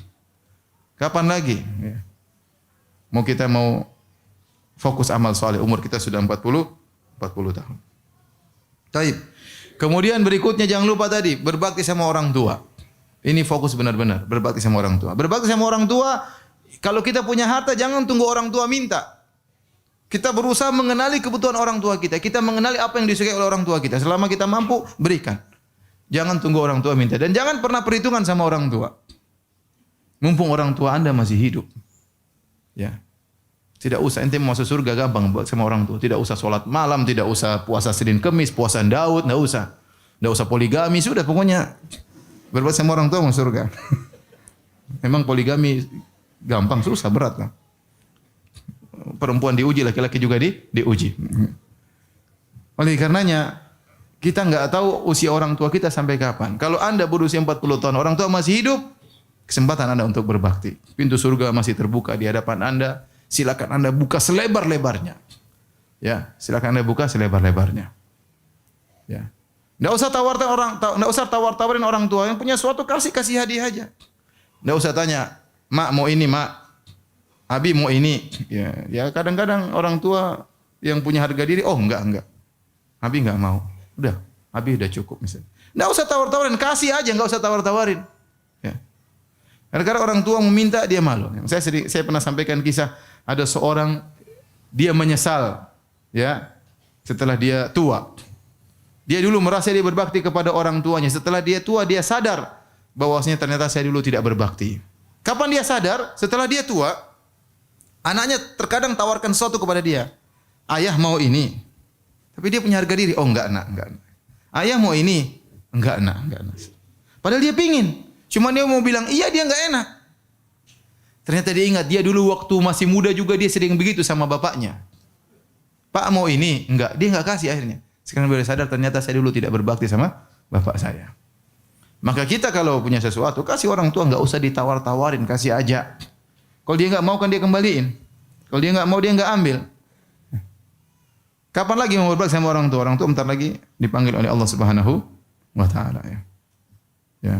Kapan lagi? Ya. Kita mau fokus amal soleh. Umur kita sudah 40 tahun. Taib. Kemudian berikutnya jangan lupa tadi, berbakti sama orang tua. Ini fokus benar-benar, berbakti sama orang tua. Berbakti sama orang tua, kalau kita punya harta jangan tunggu orang tua minta. Kita berusaha mengenali kebutuhan orang tua kita. Kita mengenali apa yang disukai oleh orang tua kita. Selama kita mampu, berikan. Jangan tunggu orang tua minta. Dan jangan pernah perhitungan sama orang tua. Mumpung orang tua Anda masih hidup. Ya. Tidak usah, ente mau masuk surga gampang buat sama orang tua. Tidak usah sholat malam, tidak usah puasa Senin Kemis, puasa Daud, tidak usah. Tidak usah poligami, sudah pokoknya berbuat sama orang tua masuk surga. Memang poligami gampang, susah, berat lah. Perempuan diuji, laki-laki juga diuji. Oleh karenanya, kita enggak tahu usia orang tua kita sampai kapan. Kalau Anda berusia 40 tahun, orang tua masih hidup, kesempatan Anda untuk berbakti. Pintu surga masih terbuka di hadapan Anda. Silakan Anda buka selebar-lebarnya. Ya, silakan Anda buka selebar-lebarnya. Ya. Enggak usah tawar-tawarin orang tua. Yang punya suatu kasih hadiah aja. Enggak usah tanya, "Mak mau ini, Mak. Abi mau ini." Ya kadang-kadang orang tua yang punya harga diri, "Oh, enggak. Abi enggak mau." Udah, Abi udah cukup misalnya. Enggak usah tawar-tawarin, kasih aja, enggak usah tawar-tawarin. Ya. Karena orang tua meminta dia malu. Saya pernah sampaikan kisah, ada seorang dia menyesal ya setelah dia tua. Dia dulu merasa dia berbakti kepada orang tuanya. Setelah dia tua dia sadar bahwasanya ternyata saya dulu tidak berbakti. Kapan dia sadar? Setelah dia tua, anaknya terkadang tawarkan sesuatu kepada dia. "Ayah mau ini." Tapi dia punya harga diri. "Oh, enggak, Nak. Ayah mau ini." "Enggak, Nak. Padahal dia pingin. Cuma dia mau bilang iya, dia enggak enak. Ternyata dia ingat, dia dulu waktu masih muda juga dia sering begitu sama bapaknya. "Pak mau ini?" Enggak, dia enggak kasih akhirnya. Sekarang baru sadar ternyata saya dulu tidak berbakti sama bapak saya. Maka kita kalau punya sesuatu, kasih orang tua, enggak usah ditawar-tawarin, kasih aja. Kalau dia enggak mau kan dia kembaliin. Kalau dia enggak mau dia enggak ambil. Kapan lagi mau berbakti sama orang tua? Orang tua bentar lagi dipanggil oleh Allah Subhanahu wa taala ya. Ya.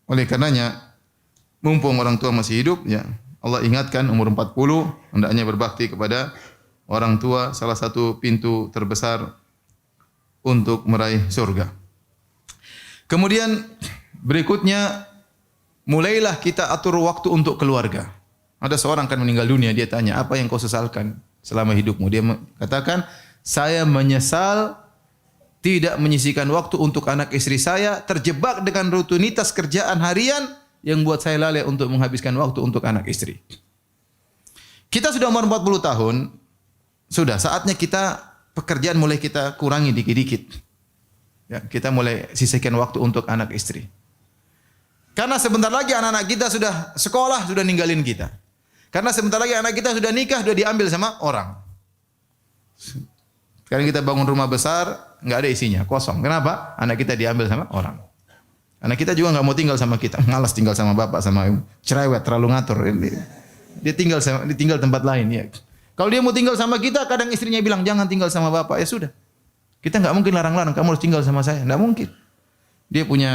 Oleh karenanya mumpung orang tua masih hidup ya, Allah ingatkan umur 40 hendaknya berbakti kepada orang tua, salah satu pintu terbesar untuk meraih surga. Kemudian berikutnya mulailah kita atur waktu untuk keluarga. Ada seorang akan meninggal dunia, dia tanya, "Apa yang kau sesalkan selama hidupmu?" Dia katakan, "Saya menyesal tidak menyisihkan waktu untuk anak istri saya, terjebak dengan rutinitas kerjaan harian yang buat saya lalai untuk menghabiskan waktu untuk anak istri." Kita sudah umur 40 tahun, sudah saatnya kita pekerjaan mulai kita kurangi dikit-dikit. Ya, kita mulai sisihkan waktu untuk anak istri. Karena sebentar lagi anak-anak kita sudah sekolah, sudah ninggalin kita. Karena sebentar lagi anak kita sudah nikah, sudah diambil sama orang. Sekarang kita bangun rumah besar, nggak ada isinya, kosong. Kenapa? Anak kita diambil sama orang. Anak kita juga nggak mau tinggal sama kita, malas tinggal sama bapak, sama ibu. Cerewet, terlalu ngatur. Dia tinggal tempat lain. Ya. Kalau dia mau tinggal sama kita, kadang istrinya bilang jangan tinggal sama bapak. Ya sudah, kita nggak mungkin larang-larang. Kamu harus tinggal sama saya, nggak mungkin. Dia punya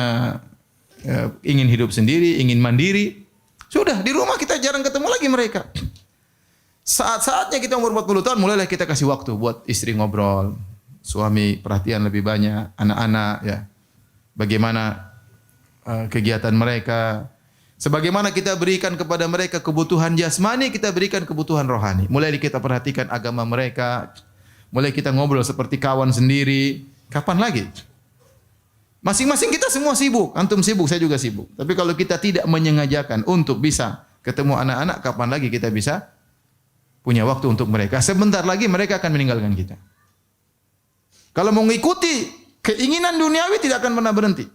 ingin hidup sendiri, ingin mandiri. Sudah, di rumah kita jarang ketemu lagi mereka. Saat-saatnya kita umur 40 tahun, mulailah kita kasih waktu buat istri ngobrol, suami perhatian lebih banyak, anak-anak ya. Bagaimana kegiatan mereka. Sebagaimana kita berikan kepada mereka kebutuhan jasmani, kita berikan kebutuhan rohani. Mulai kita perhatikan agama mereka, mulai kita ngobrol seperti kawan sendiri. Kapan lagi? Masing-masing kita semua sibuk, antum sibuk, saya juga sibuk. Tapi kalau kita tidak menyengajakan untuk bisa ketemu anak-anak, kapan lagi kita bisa punya waktu untuk mereka? Sebentar lagi mereka akan meninggalkan kita. Kalau mengikuti keinginan duniawi tidak akan pernah berhenti.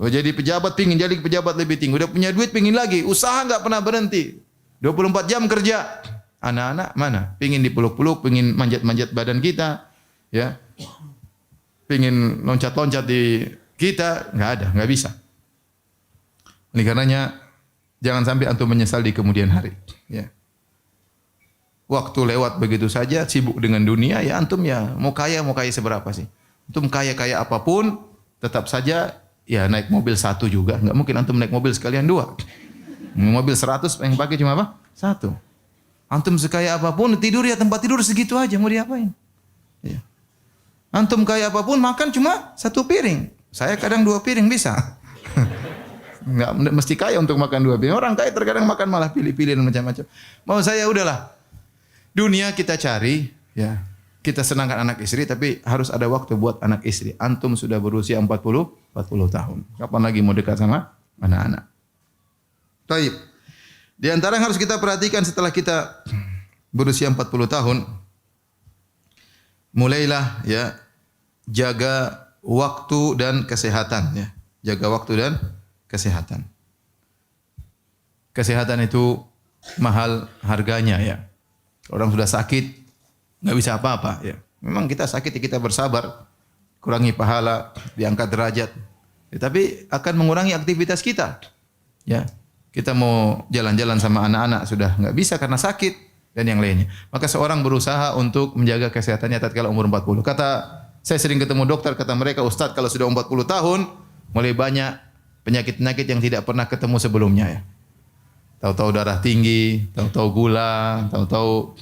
Oh, jadi pejabat pingin jadi pejabat lebih tinggi, udah punya duit pingin lagi, usaha enggak pernah berhenti. 24 jam kerja. Anak-anak mana? Pingin dipeluk-peluk, pingin manjat-manjat badan kita, ya. Pingin loncat-loncat di kita, enggak ada, enggak bisa. Oleh karenanya jangan sampai antum menyesal di kemudian hari, ya. Waktu lewat begitu saja, sibuk dengan dunia, ya antum ya mau kaya seberapa sih? Antum kaya apapun, tetap saja ya naik mobil satu juga. Enggak mungkin antum naik mobil sekalian dua. Mobil 100 yang pakai cuma apa? Satu. Antum sekaya apapun, tidur ya tempat tidur segitu aja, mau diapain? Ya. Antum kaya apapun, makan cuma satu piring. Saya kadang 2 piring bisa. Enggak mesti kaya untuk makan 2 piring. Orang kaya terkadang makan malah pilih-pilih dan macam-macam. Mau saya udahlah. Dunia kita cari, ya. Kita senangkan anak istri, tapi harus ada waktu buat anak istri. Antum sudah berusia 40 tahun. Kapan lagi mau dekat sama anak-anak? Baik. Di antara yang harus kita perhatikan setelah kita berusia 40 tahun, mulailah ya jaga waktu dan kesehatan, ya. Jaga waktu dan kesehatan. Kesehatan itu mahal harganya, ya. Orang sudah sakit, nggak bisa apa-apa. Ya. Memang kita sakit, ya kita bersabar, kurangi pahala, diangkat derajat. Ya, tapi akan mengurangi aktivitas kita. Ya, kita mau jalan-jalan sama anak-anak sudah nggak bisa karena sakit dan yang lainnya. Maka seorang berusaha untuk menjaga kesehatannya tatkala umur 40. Saya sering ketemu dokter, kata mereka, Ustadz kalau sudah 40 tahun, mulai banyak penyakit-penyakit yang tidak pernah ketemu sebelumnya, ya. Tahu-tahu darah tinggi, tahu-tahu gula, tahu-tahu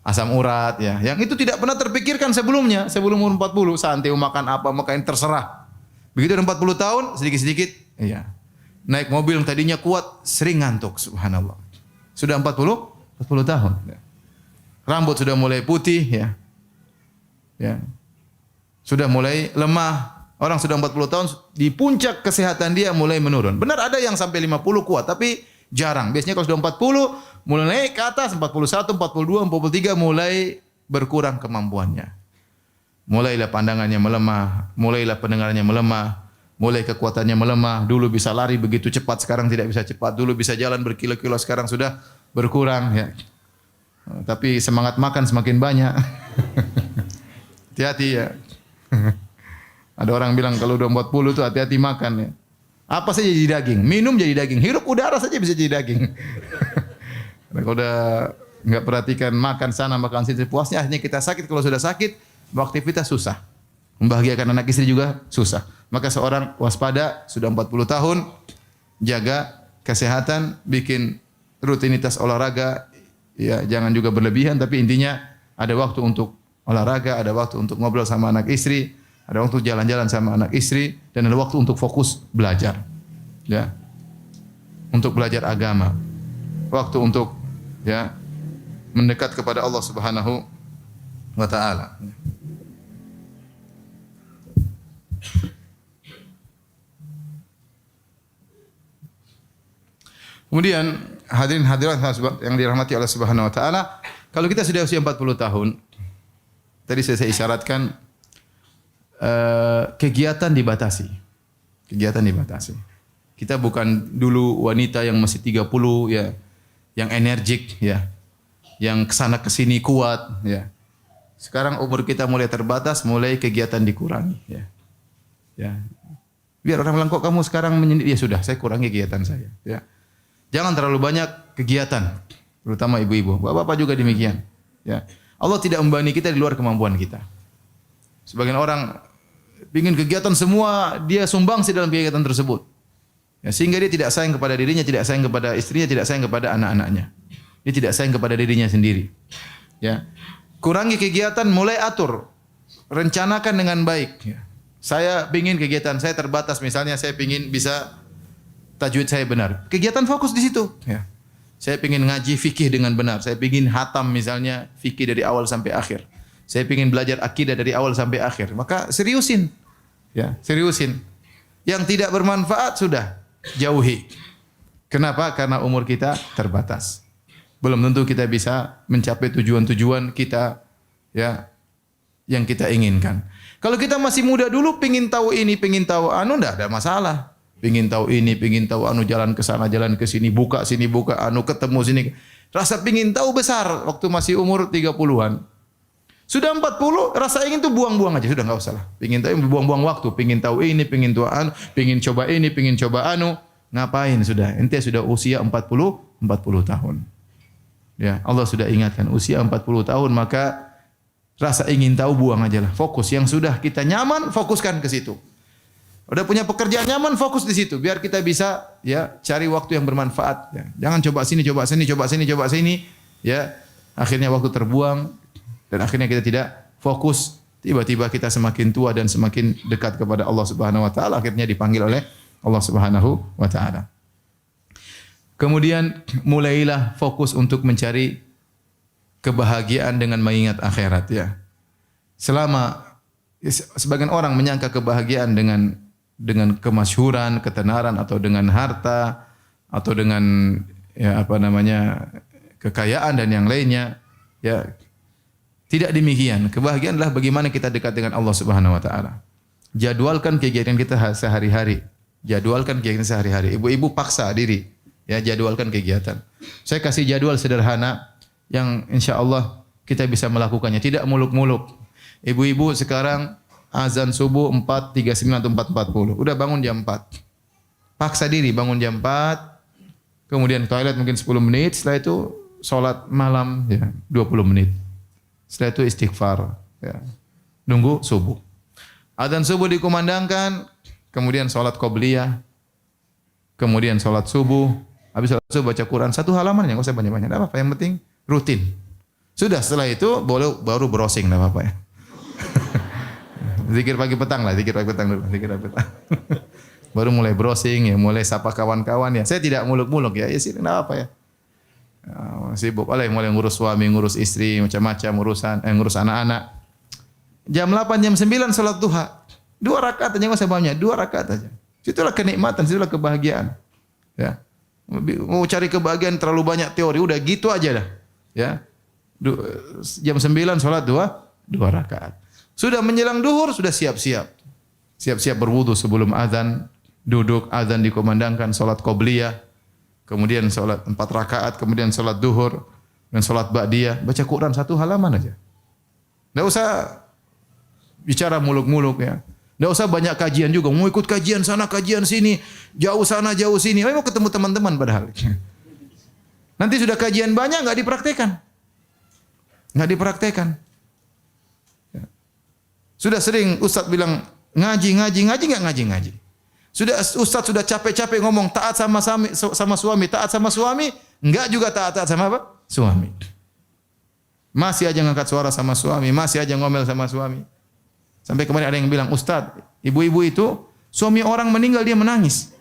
asam urat, ya. Yang itu tidak pernah terpikirkan sebelumnya. Sebelum umur 40, santai makan apa, makan terserah. Begitu udah 40 tahun, sedikit-sedikit, iya. Naik mobil yang tadinya kuat, sering ngantuk, subhanallah. Sudah 40 tahun. Ya. Rambut sudah mulai putih, ya. Ya. Sudah mulai lemah. Orang sudah 40 tahun, di puncak kesehatan dia mulai menurun. Benar ada yang sampai 50 kuat, tapi jarang. Biasanya kalau sudah 40, mulai naik ke atas, 41, 42, 43, mulai berkurang kemampuannya. Mulailah pandangannya melemah, mulailah pendengarannya melemah, mulai kekuatannya melemah. Dulu bisa lari begitu cepat, sekarang tidak bisa cepat. Dulu bisa jalan berkilo-kilo, sekarang sudah berkurang. Ya. Tapi semangat makan semakin banyak. Hati-hati ya. Ada orang bilang kalau udah 40 tuh hati-hati makan, ya. Apa saja jadi daging, minum jadi daging, hirup udara saja bisa jadi daging. Kalau udah nggak perhatikan makan sana makan sini puasnya, akhirnya kita sakit. Kalau sudah sakit, beraktivitas susah, membahagiakan anak istri juga susah. Maka seorang waspada, sudah 40 tahun, jaga kesehatan, bikin rutinitas olahraga, ya jangan juga berlebihan, tapi intinya ada waktu untuk olahraga, ada waktu untuk ngobrol sama anak istri, ada waktu jalan-jalan sama anak istri, dan ada waktu untuk fokus belajar, ya, untuk belajar agama, waktu untuk ya mendekat kepada Allah Subhanahu wa taala. Kemudian hadirin hadirat yang dirahmati Allah Subhanahu wa taala, kalau kita sudah usia 40 tahun, tadi saya isyaratkan kegiatan dibatasi. Kegiatan dibatasi. Kita bukan dulu wanita yang masih 30 ya, yang energik ya, yang kesana kesini kuat ya. Sekarang umur kita mulai terbatas, mulai kegiatan dikurangi ya. Ya. Biar orang bilang kok kamu sekarang menyendiri, ya sudah saya kurangi kegiatan saya ya. Jangan terlalu banyak kegiatan, terutama ibu-ibu. Bapak-bapak juga demikian ya. Allah tidak membebani kita di luar kemampuan kita. Sebagian orang ingin kegiatan semua dia sumbangsi dalam kegiatan tersebut. Ya, sehingga dia tidak sayang kepada dirinya, tidak sayang kepada istrinya, tidak sayang kepada anak-anaknya. Dia tidak sayang kepada dirinya sendiri. Ya. Kurangi kegiatan, mulai atur. Rencanakan dengan baik. Ya. Saya ingin kegiatan saya terbatas, misalnya saya ingin bisa tajwid saya benar. Kegiatan fokus di situ. Ya. Saya ingin ngaji fikih dengan benar. Saya ingin hatam misalnya fikih dari awal sampai akhir. Saya ingin belajar akidah dari awal sampai akhir. Maka seriusin. Ya, seriusin. Yang tidak bermanfaat sudah jauhi. Kenapa? Karena umur kita terbatas. Belum tentu kita bisa mencapai tujuan-tujuan kita ya yang kita inginkan. Kalau kita masih muda dulu pengin tahu ini, pengin tahu anu, enggak ada masalah. Pengin tahu ini, pengin tahu anu, jalan ke sana, jalan ke sini, buka sini, buka anu, ketemu sini. Rasa pengin tahu besar waktu masih umur 30-an. Sudah 40, rasa ingin tuh buang-buang aja, sudah enggak usah lah. Pengin tahu buang-buang waktu, pengin tahu ini, pengin tahu anu, pengin coba ini, pengin coba anu. Ngapain sudah? Ente sudah usia 40 tahun. Ya, Allah sudah ingatkan usia 40 tahun maka rasa ingin tahu buang aja lah. Fokus yang sudah kita nyaman, fokuskan ke situ. Udah punya pekerjaan nyaman, fokus di situ biar kita bisa ya cari waktu yang bermanfaat ya. Jangan coba sini, coba sini, coba sini, coba sini ya. Akhirnya waktu terbuang dan akhirnya kita tidak fokus. Tiba-tiba kita semakin tua dan semakin dekat kepada Allah Subhanahu wa taala, akhirnya dipanggil oleh Allah Subhanahu wa taala. Kemudian mulailah fokus untuk mencari kebahagiaan dengan mengingat akhirat ya. Selama sebagian orang menyangka kebahagiaan dengan kemasyhuran, ketenaran atau dengan harta atau dengan ya apa namanya kekayaan dan yang lainnya ya. Tidak demikian. Kebahagiaan adalah bagaimana kita dekat dengan Allah Subhanahu wa taala. Jadwalkan kegiatan kita sehari-hari. Jadwalkan kegiatan sehari-hari. Ibu-ibu paksa diri ya jadwalkan kegiatan. Saya kasih jadwal sederhana yang insya-Allah kita bisa melakukannya, tidak muluk-muluk. Ibu-ibu sekarang azan subuh 4.39 atau 4.40. Udah bangun jam 4. Paksa diri bangun jam 4. Kemudian toilet mungkin 10 menit, setelah itu salat malam ya 20 menit. Setelah itu istighfar ya. Nunggu subuh. Azan subuh dikumandangkan, kemudian salat qobliyah. Kemudian salat subuh, habis salat subuh baca Quran satu halaman ya, enggak usah banyak-banyak. Enggak apa-apa, yang penting rutin. Sudah setelah itu baru browsing enggak apa-apa ya. Zikir pagi petang lah, zikir pagi petang dulu, zikir pagi petang. Baru mulai browsing ya, mulai sapa kawan-kawan ya. Saya tidak muluk-muluk ya, sih enggak apa ya. Sibuk oleh mulai ngurus suami, ngurus istri, macam-macam urusan, ngurus anak-anak. Jam 8, jam 9 salat duha. 2 rakaat aja enggak usah banyak, 2 rakaat aja. Situlah kenikmatan, situlah kebahagiaan. Ya. Mau cari kebahagiaan terlalu banyak teori, udah gitu aja dah. Ya. Jam 9 salat 2 rakaat. Sudah menjelang duhur sudah siap-siap. Siap-siap berwudu sebelum azan, duduk azan dikumandangkan salat qobliyah. Kemudian salat 4 rakaat, kemudian salat duhur dan salat ba'diyah, baca Quran 1 halaman aja. Enggak usah bicara muluk-muluk ya. Enggak usah banyak kajian juga, mau ikut kajian sana, kajian sini, jauh sana, jauh sini. Mau ketemu teman-teman padahal. Nanti sudah kajian banyak enggak dipraktekan. Enggak dipraktekan. Ya. Sudah sering ustaz bilang ngaji enggak ngaji. Sudah ustaz sudah capek-capek ngomong taat sama suami, taat sama suami, enggak juga taat sama apa? Suami. Masih aja ngangkat suara sama suami, masih aja ngomel sama suami. Sampai kemarin ada yang bilang, "Ustaz, ibu-ibu itu suami orang meninggal dia menangis.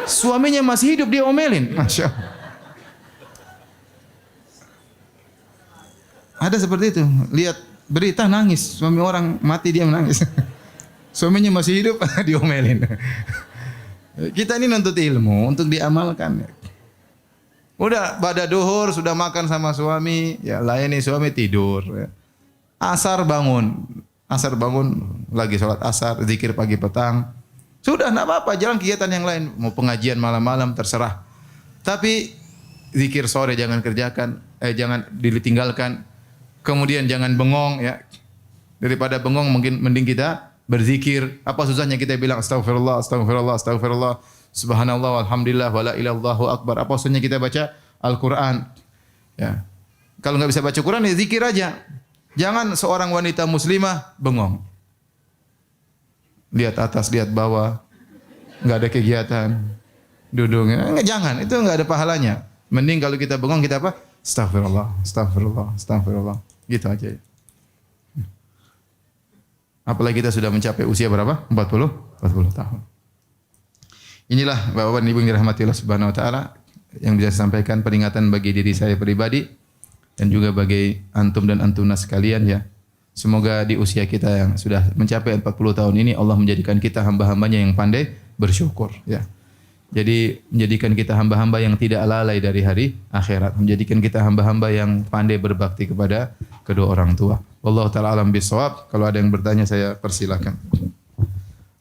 Suaminya masih hidup dia omelin." Masya Allah. Ada seperti itu. Lihat berita nangis, suami orang mati dia menangis. Suaminya masih hidup diomelin. Kita ini nuntut ilmu untuk diamalkan. Udah pada duhur sudah makan sama suami, ya layani suami tidur. Ya. Asar bangun lagi sholat asar, zikir pagi petang. Sudah enggak apa-apa, jalan kegiatan yang lain, mau pengajian malam-malam terserah. Tapi zikir sore jangan kerjakan, jangan ditinggalkan. Kemudian jangan bengong ya. Daripada bengong mending kita berzikir. Apa susahnya kita bilang astagfirullah, astagfirullah, astagfirullah, subhanallah, alhamdulillah, wala ilallahu akbar. Apa susahnya kita baca Al-Qur'an? Ya. Kalau enggak bisa baca Quran ya zikir aja. Jangan seorang wanita muslimah bengong. Lihat atas, lihat bawah. Enggak ada kegiatan. Duduk. Jangan, itu enggak ada pahalanya. Mending kalau kita bengong kita apa? Astagfirullah, astagfirullah, astagfirullah. Gitu aja. Apalagi kita sudah mencapai usia berapa? 40 tahun. Inilah Bapak dan Ibu yang dirahmati Allah Subhanahu wa taala yang bisa saya sampaikan, peringatan bagi diri saya pribadi dan juga bagi antum dan antunas sekalian ya. Semoga di usia kita yang sudah mencapai 40 tahun ini Allah menjadikan kita hamba-hambanya yang pandai bersyukur ya. Jadi menjadikan kita hamba-hamba yang tidak lalai dari hari akhirat, menjadikan kita hamba-hamba yang pandai berbakti kepada kedua orang tua. Wallahu taala alam bisawab. Kalau ada yang bertanya saya persilakan.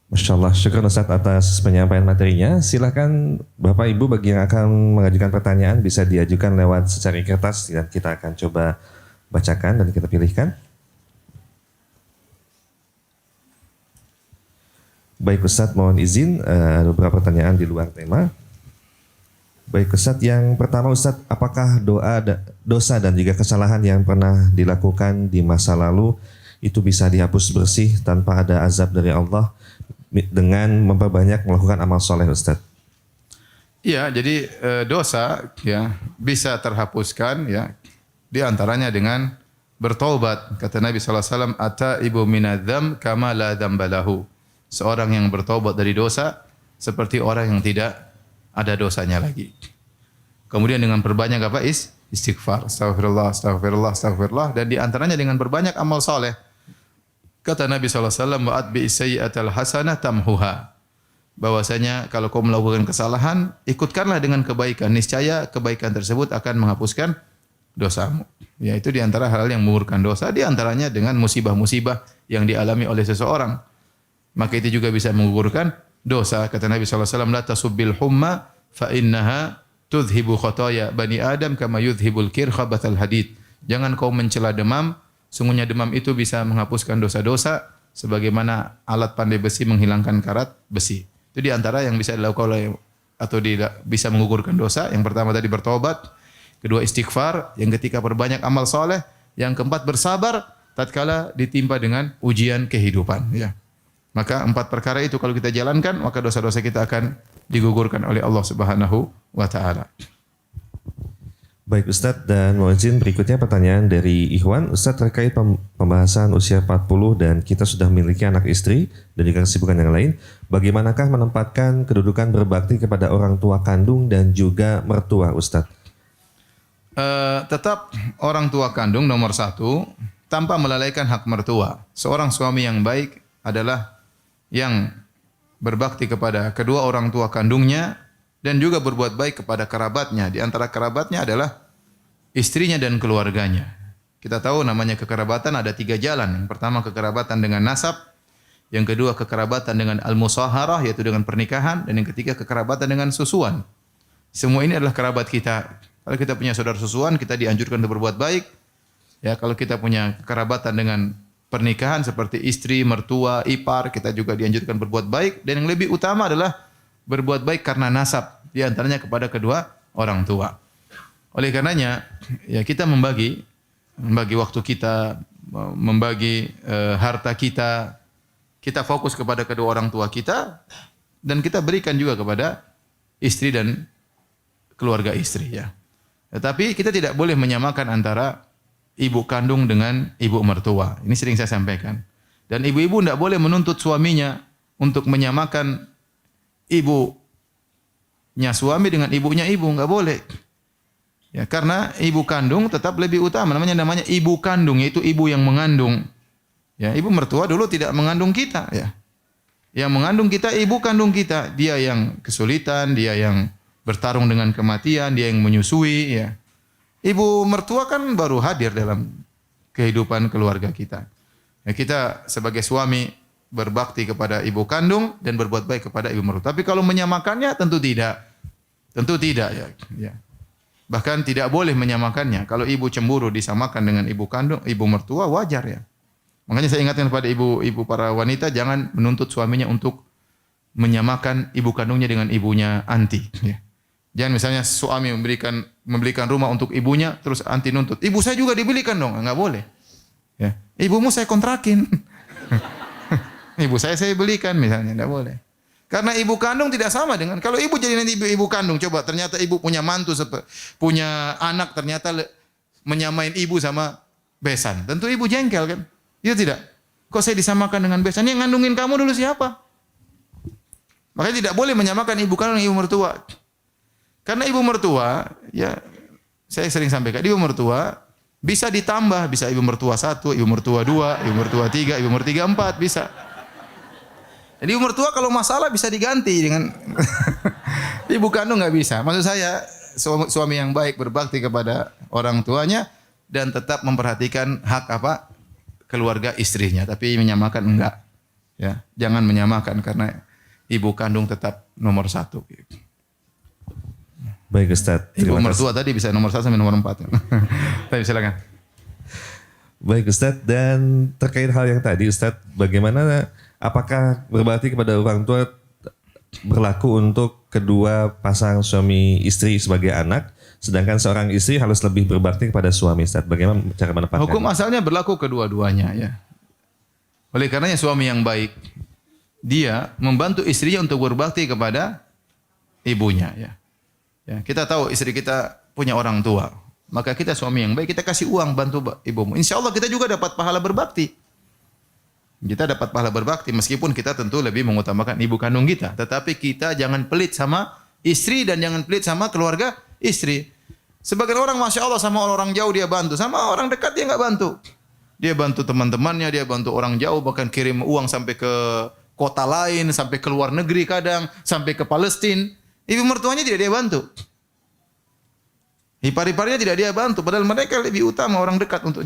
Masya Allah, syukur Ustaz atas penyampaian materinya. Silakan Bapak Ibu bagi yang akan mengajukan pertanyaan bisa diajukan lewat secari kertas dan kita akan coba bacakan dan kita pilihkan. Baik Ustaz, mohon izin ada beberapa pertanyaan di luar tema. Baik Ustaz, yang pertama Ustaz, apakah dosa dan juga kesalahan yang pernah dilakukan di masa lalu itu bisa dihapus bersih tanpa ada azab dari Allah dengan memperbanyak melakukan amal soleh Ustaz? Iya, jadi dosa ya bisa terhapuskan ya di antaranya dengan bertaubat. Kata Nabi sallallahu alaihi wasallam, "Ataibu minadzam kama la dzambalahu." Seorang yang bertaubat dari dosa seperti orang yang tidak ada dosanya lagi. Kemudian dengan perbanyak apa? Istighfar. Astagfirullah, astagfirullah, astagfirullah. Dan di antaranya dengan berbanyak amal soleh. Kata Nabi SAW, "Wa'atbi sayyi'atal hasanah tamhuha." Bahwasanya kalau kau melakukan kesalahan, ikutkanlah dengan kebaikan. Niscaya kebaikan tersebut akan menghapuskan dosamu. Ya, itu di antara hal yang mengurungkan dosa. Di antaranya dengan musibah-musibah yang dialami oleh seseorang. Maka itu juga bisa menggugurkan dosa. Kata Nabi SAW, "La tasubbil humma fa innaha tudhibu khotoya bani Adam kama yudhibul kirkha batal hadid." Jangan kau mencela demam, sungguhnya demam itu bisa menghapuskan dosa-dosa sebagaimana alat pandai besi menghilangkan karat besi. Itu di antara yang bisa dilakukan oleh atau bisa menggugurkan dosa. Yang pertama tadi bertobat, kedua istighfar, yang ketiga perbanyak amal soleh, yang keempat bersabar tatkala ditimpa dengan ujian kehidupan ya. Maka 4 perkara itu kalau kita jalankan, maka dosa-dosa kita akan digugurkan oleh Allah Subhanahu wa taala. Baik Ustadz, dan mohon izin berikutnya pertanyaan dari Ikhwan. Ustadz, terkait pembahasan usia 40 dan kita sudah memiliki anak istri dan juga kesibukan yang lain, bagaimanakah menempatkan kedudukan berbakti kepada orang tua kandung dan juga mertua Ustadz? Tetap orang tua kandung nomor 1 tanpa melalaikan hak mertua. Seorang suami yang baik adalah yang berbakti kepada kedua orang tua kandungnya dan juga berbuat baik kepada kerabatnya. Di antara kerabatnya adalah istrinya dan keluarganya. Kita tahu namanya kekerabatan ada 3 jalan. Yang pertama kekerabatan dengan nasab, yang kedua kekerabatan dengan al-musaharah yaitu dengan pernikahan, dan yang ketiga kekerabatan dengan susuan. Semua ini adalah kerabat kita. Kalau kita punya saudara susuan, kita dianjurkan untuk berbuat baik. Ya, kalau kita punya kekerabatan dengan pernikahan seperti istri, mertua, ipar, kita juga dianjurkan berbuat baik, dan yang lebih utama adalah berbuat baik karena nasab, di antaranya kepada kedua orang tua. Oleh karenanya, ya kita membagi waktu kita, membagi harta kita, kita fokus kepada kedua orang tua kita dan kita berikan juga kepada istri dan keluarga istri ya. Tetapi kita tidak boleh menyamakan antara ibu kandung dengan ibu mertua. Ini sering saya sampaikan. Dan ibu-ibu tidak boleh menuntut suaminya untuk menyamakan ibunya suami dengan ibunya ibu. Enggak boleh. Ya, karena ibu kandung tetap lebih utama. Namanya ibu kandung, yaitu ibu yang mengandung. Ya, ibu mertua dulu tidak mengandung kita. Ya. Yang mengandung kita, ibu kandung kita. Dia yang kesulitan, dia yang bertarung dengan kematian, dia yang menyusui. Ya. Ibu mertua kan baru hadir dalam kehidupan keluarga kita. Ya, kita sebagai suami berbakti kepada ibu kandung dan berbuat baik kepada ibu mertua. Tapi kalau menyamakannya tentu tidak. Tentu tidak ya. Ya. Bahkan tidak boleh menyamakannya. Kalau ibu cemburu disamakan dengan ibu kandung, ibu mertua wajar ya. Makanya saya ingatkan kepada ibu-ibu para wanita jangan menuntut suaminya untuk menyamakan ibu kandungnya dengan ibunya anti. Ya. Jangan misalnya suami membelikan rumah untuk ibunya terus anti nuntut. Ibu saya juga dibelikan dong, enggak boleh. Ya. Ibumu saya kontrakin. Ibu saya belikan misalnya, enggak boleh. Karena ibu kandung tidak sama dengan kalau ibu jadi nanti ibu kandung, coba ternyata ibu punya mantu punya anak ternyata menyamain ibu sama besan. Tentu ibu jengkel kan? Iya tidak? Kok saya disamakan dengan besan? Yang ngandungin kamu dulu siapa? Makanya tidak boleh menyamakan ibu kandung dengan ibu mertua. Karena ibu mertua, ya saya sering sampaikan, ibu mertua bisa ditambah, bisa ibu mertua 1, ibu mertua 2, ibu mertua 3, ibu mertua 4, bisa. Jadi ibu mertua kalau masalah bisa diganti dengan ibu kandung nggak bisa. Maksud saya suami yang baik berbakti kepada orang tuanya dan tetap memperhatikan hak keluarga istrinya, tapi menyamakan enggak. Ya, jangan menyamakan karena ibu kandung tetap nomor 1. Baik Ustaz. Ibu mertua tadi bisa nomor 1 sampai nomor 4. Tapi silakan. Baik Ustaz, dan terkait hal yang tadi Ustaz, bagaimana apakah berbakti kepada orang tua berlaku untuk kedua pasang suami istri sebagai anak, sedangkan seorang istri harus lebih berbakti kepada suami Ustaz? Bagaimana cara menempatkan? Hukum asalnya berlaku kedua-duanya ya. Oleh karenanya suami yang baik dia membantu istrinya untuk berbakti kepada ibunya ya. Ya, kita tahu istri kita punya orang tua, maka kita suami yang baik kita kasih uang bantu ibumu. Insya Allah kita juga dapat pahala berbakti. Kita dapat pahala berbakti meskipun kita tentu lebih mengutamakan ibu kandung kita. Tetapi kita jangan pelit sama istri dan jangan pelit sama keluarga istri. Sebagian orang Masya Allah sama orang jauh dia bantu, sama orang dekat dia nggak bantu. Dia bantu teman-temannya, dia bantu orang jauh, bahkan kirim uang sampai ke kota lain, sampai ke luar negeri kadang, sampai ke Palestina. Ibu mertuanya tidak dia bantu. Ipar-iparnya tidak dia bantu. Padahal mereka lebih utama orang dekat untuk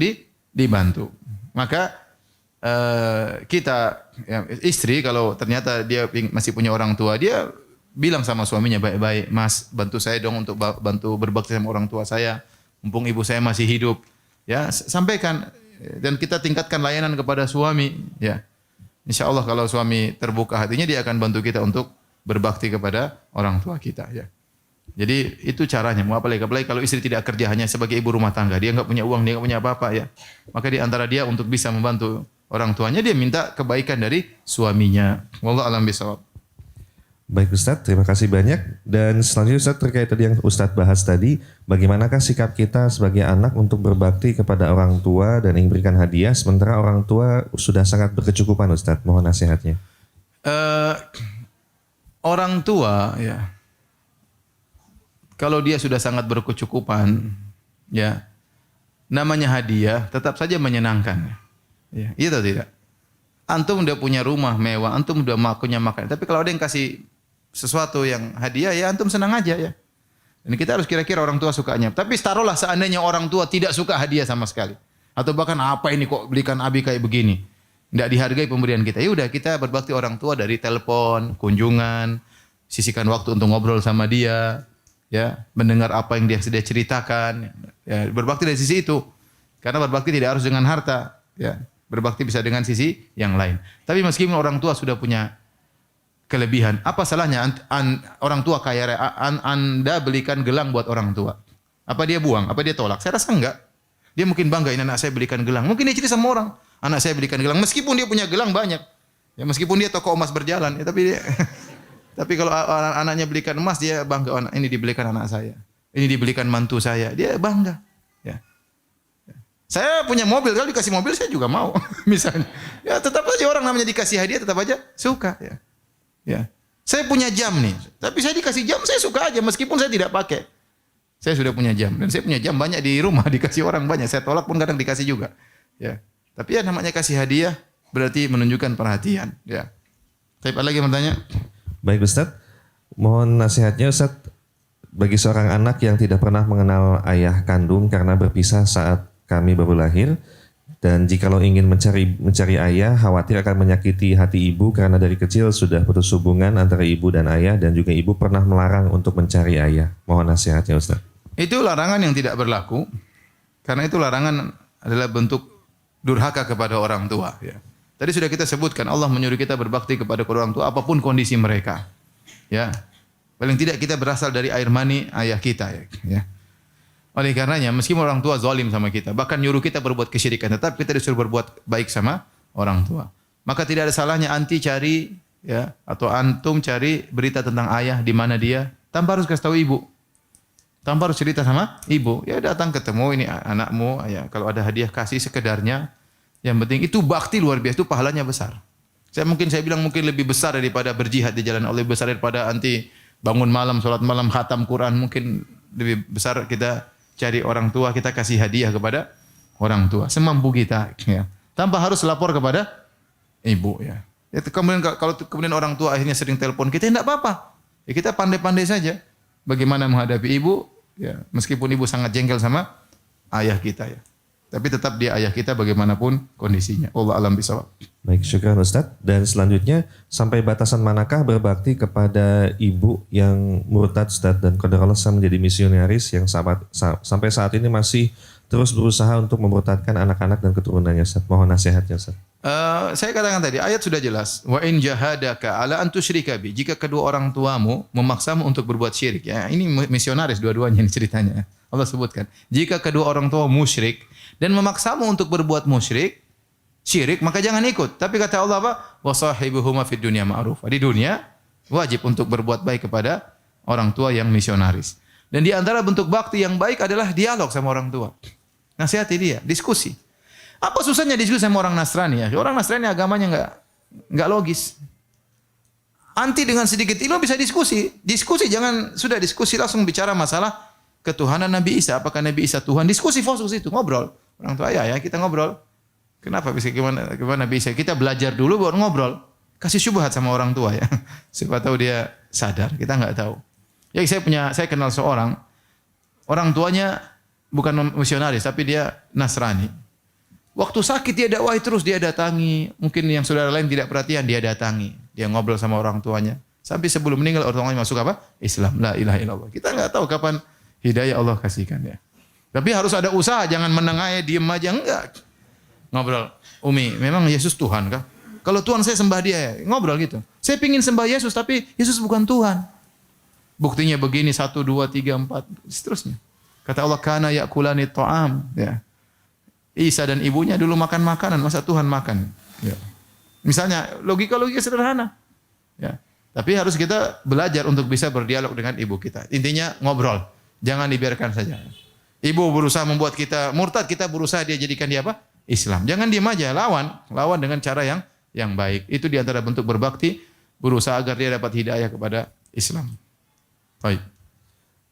dibantu. Maka kita ya, istri kalau ternyata dia masih punya orang tua, dia bilang sama suaminya baik-baik, Mas bantu saya dong untuk bantu berbakti sama orang tua saya. Mumpung ibu saya masih hidup. Ya sampaikan dan kita tingkatkan layanan kepada suami. Ya, Insya Allah kalau suami terbuka hatinya dia akan bantu kita untuk berbakti kepada orang tua kita ya. Jadi itu caranya. Mau apalagi kalau istri tidak kerja hanya sebagai ibu rumah tangga, dia enggak punya uang, dia enggak punya apa-apa ya. Maka di antara dia untuk bisa membantu orang tuanya dia minta kebaikan dari suaminya. Wallahu a'lam bishawab. Baik Ustaz, terima kasih banyak. Dan selanjutnya Ustaz terkait tadi yang Ustaz bahas tadi, bagaimanakah sikap kita sebagai anak untuk berbakti kepada orang tua dan ingin berikan hadiah sementara orang tua sudah sangat berkecukupan Ustaz? Mohon nasihatnya. Orang tua ya, kalau dia sudah sangat berkecukupan, ya namanya hadiah tetap saja menyenangkan. Ya, iya atau tidak? Antum udah punya rumah mewah, antum udah punya makan. Tapi kalau ada yang kasih sesuatu yang hadiah, ya antum senang aja ya. Dan kita harus kira-kira orang tua sukanya. Tapi taruhlah seandainya orang tua tidak suka hadiah sama sekali, atau bahkan apa ini kok belikan abi kayak begini. Tidak dihargai pemberian kita. Ya udah kita berbakti orang tua dari telepon, kunjungan, sisihkan waktu untuk ngobrol sama dia, ya, mendengar apa yang dia sudah ceritakan. Ya, berbakti dari sisi itu. Karena berbakti tidak harus dengan harta, ya. Berbakti bisa dengan sisi yang lain. Tapi meskipun orang tua sudah punya kelebihan, apa salahnya orang tua kaya raya, Anda belikan gelang buat orang tua? Apa dia buang? Apa dia tolak? Saya rasa enggak. Dia mungkin bangga, ini anak saya belikan gelang. Mungkin dia cerita sama orang, anak saya belikan gelang. Meskipun dia punya gelang banyak. Ya, meskipun dia toko emas berjalan. Ya, tapi dia tapi kalau anaknya belikan emas, dia bangga. Oh, ini dibelikan anak saya. Ini dibelikan mantu saya. Dia bangga. Ya. Saya punya mobil. Kalau dikasih mobil, saya juga mau. Misalnya. Ya, tetap aja orang namanya dikasih hadiah, tetap aja suka. Ya. Ya. Saya punya jam nih. Tapi saya dikasih jam, saya suka aja. Meskipun saya tidak pakai. Saya sudah punya jam. Dan saya punya jam banyak di rumah. Dikasih orang banyak. Saya tolak pun kadang dikasih juga. Ya. Tapi ya namanya kasih hadiah, berarti menunjukkan perhatian. Ya. Tapi ada lagi yang bertanya? Baik Ustaz, mohon nasihatnya Ustaz bagi seorang anak yang tidak pernah mengenal ayah kandung karena berpisah saat kami baru lahir Dan jikalau ingin mencari ayah, khawatir akan menyakiti hati ibu karena dari kecil sudah putus hubungan antara ibu dan ayah dan juga ibu pernah melarang untuk mencari ayah. Mohon nasihatnya Ustaz. Itu larangan yang tidak berlaku karena itu larangan adalah bentuk durhaka kepada orang tua. Ya. Tadi sudah kita sebutkan Allah menyuruh kita berbakti kepada orang tua apapun kondisi mereka. Ya, paling tidak kita berasal dari air mani ayah kita. Ya. Oleh karenanya, meskipun orang tua zalim sama kita, bahkan nyuruh kita berbuat kesyirikan, tetap kita disuruh berbuat baik sama orang tua. Maka tidak ada salahnya anti cari ya atau antum cari berita tentang ayah di mana dia, tanpa harus kasih tahu ibu. Tanpa harus cerita sama ibu. Ya datang ketemu ini anakmu, ya kalau ada hadiah kasih sekedarnya. Yang penting itu bakti luar biasa, itu pahalanya besar. Saya bilang mungkin lebih besar daripada berjihad di jalan Allah, lebih besar daripada anti bangun malam, salat malam, khatam Quran, mungkin lebih besar kita cari orang tua, kita kasih hadiah kepada orang tua semampu kita ya. Tanpa harus lapor kepada ibu ya. Kemudian kalau kemudian orang tua akhirnya sering telepon kita, tidak apa-apa. Ya, kita pandai-pandai saja bagaimana menghadapi ibu ya, meskipun ibu sangat jengkel sama ayah kita ya. Tapi tetap dia ayah kita bagaimanapun kondisinya. Allah alam bisawab. Baik, syukran Ustaz. Dan selanjutnya, sampai batasan manakah berbakti kepada ibu yang murtad Ustaz dan qadar Allah menjadi misionaris yang sampai saat ini masih terus berusaha untuk memurtadkan anak-anak dan keturunannya Ustaz. Mohon nasihatnya Ustaz. Saya katakan tadi, ayat sudah jelas. Wa in jahadaka ala an tusyrika bi. Jika kedua orang tuamu memaksamu untuk berbuat syirik. Ya, ini misionaris dua-duanya ini ceritanya. Allah sebutkan. Jika kedua orang tua musyrik dan memaksamu untuk berbuat syirik, maka jangan ikut. Tapi kata Allah apa? Wa sahibuhuma fid dunya ma'ruf. Di dunia wajib untuk berbuat baik kepada orang tua yang misionaris. Dan di antara bentuk bakti yang baik adalah dialog sama orang tua. Nasihati dia, diskusi. Apa susahnya diskusi sama orang Nasrani ya? Orang Nasrani agamanya enggak logis. Anti dengan sedikit ilmu bisa diskusi. Diskusi jangan sudah diskusi langsung bicara masalah ketuhanan Nabi Isa. Apakah Nabi Isa Tuhan? Diskusi fokus itu, ngobrol. Orang tua ya kita ngobrol. Kenapa bisa gimana Nabi Isa? Kita belajar dulu baru ngobrol. Kasih syubhat sama orang tua ya. Siapa tahu dia sadar, kita enggak tahu. Ya saya kenal seorang orang tuanya bukan misionaris tapi dia Nasrani. Waktu sakit dia dakwahi terus, dia datangi. Mungkin yang saudara lain tidak perhatian, dia datangi. Dia ngobrol sama orang tuanya. Sampai sebelum meninggal orang tuanya masuk apa? Islam. La ilaha illallah. Kita enggak tahu kapan hidayah Allah kasihkan ya. Tapi harus ada usaha, jangan menengahi, diem aja, enggak. Ngobrol, Umi, memang Yesus Tuhan kah? Kalau Tuhan saya sembah dia, ngobrol gitu. Saya pingin sembah Yesus, tapi Yesus bukan Tuhan. Buktinya begini, 1, 2, 3, 4, seterusnya. Kata Allah, kana yakulani ta'am. Ya. Isa dan ibunya dulu makan makanan, masa Tuhan makan? Ya. Misalnya, logika-logika sederhana. Ya. Tapi harus kita belajar untuk bisa berdialog dengan ibu kita. Intinya ngobrol, jangan dibiarkan saja. Ibu berusaha membuat kita murtad, kita berusaha dia jadikan dia apa? Islam. Jangan diam aja, lawan dengan cara yang baik. Itu di antara bentuk berbakti, berusaha agar dia dapat hidayah kepada Islam.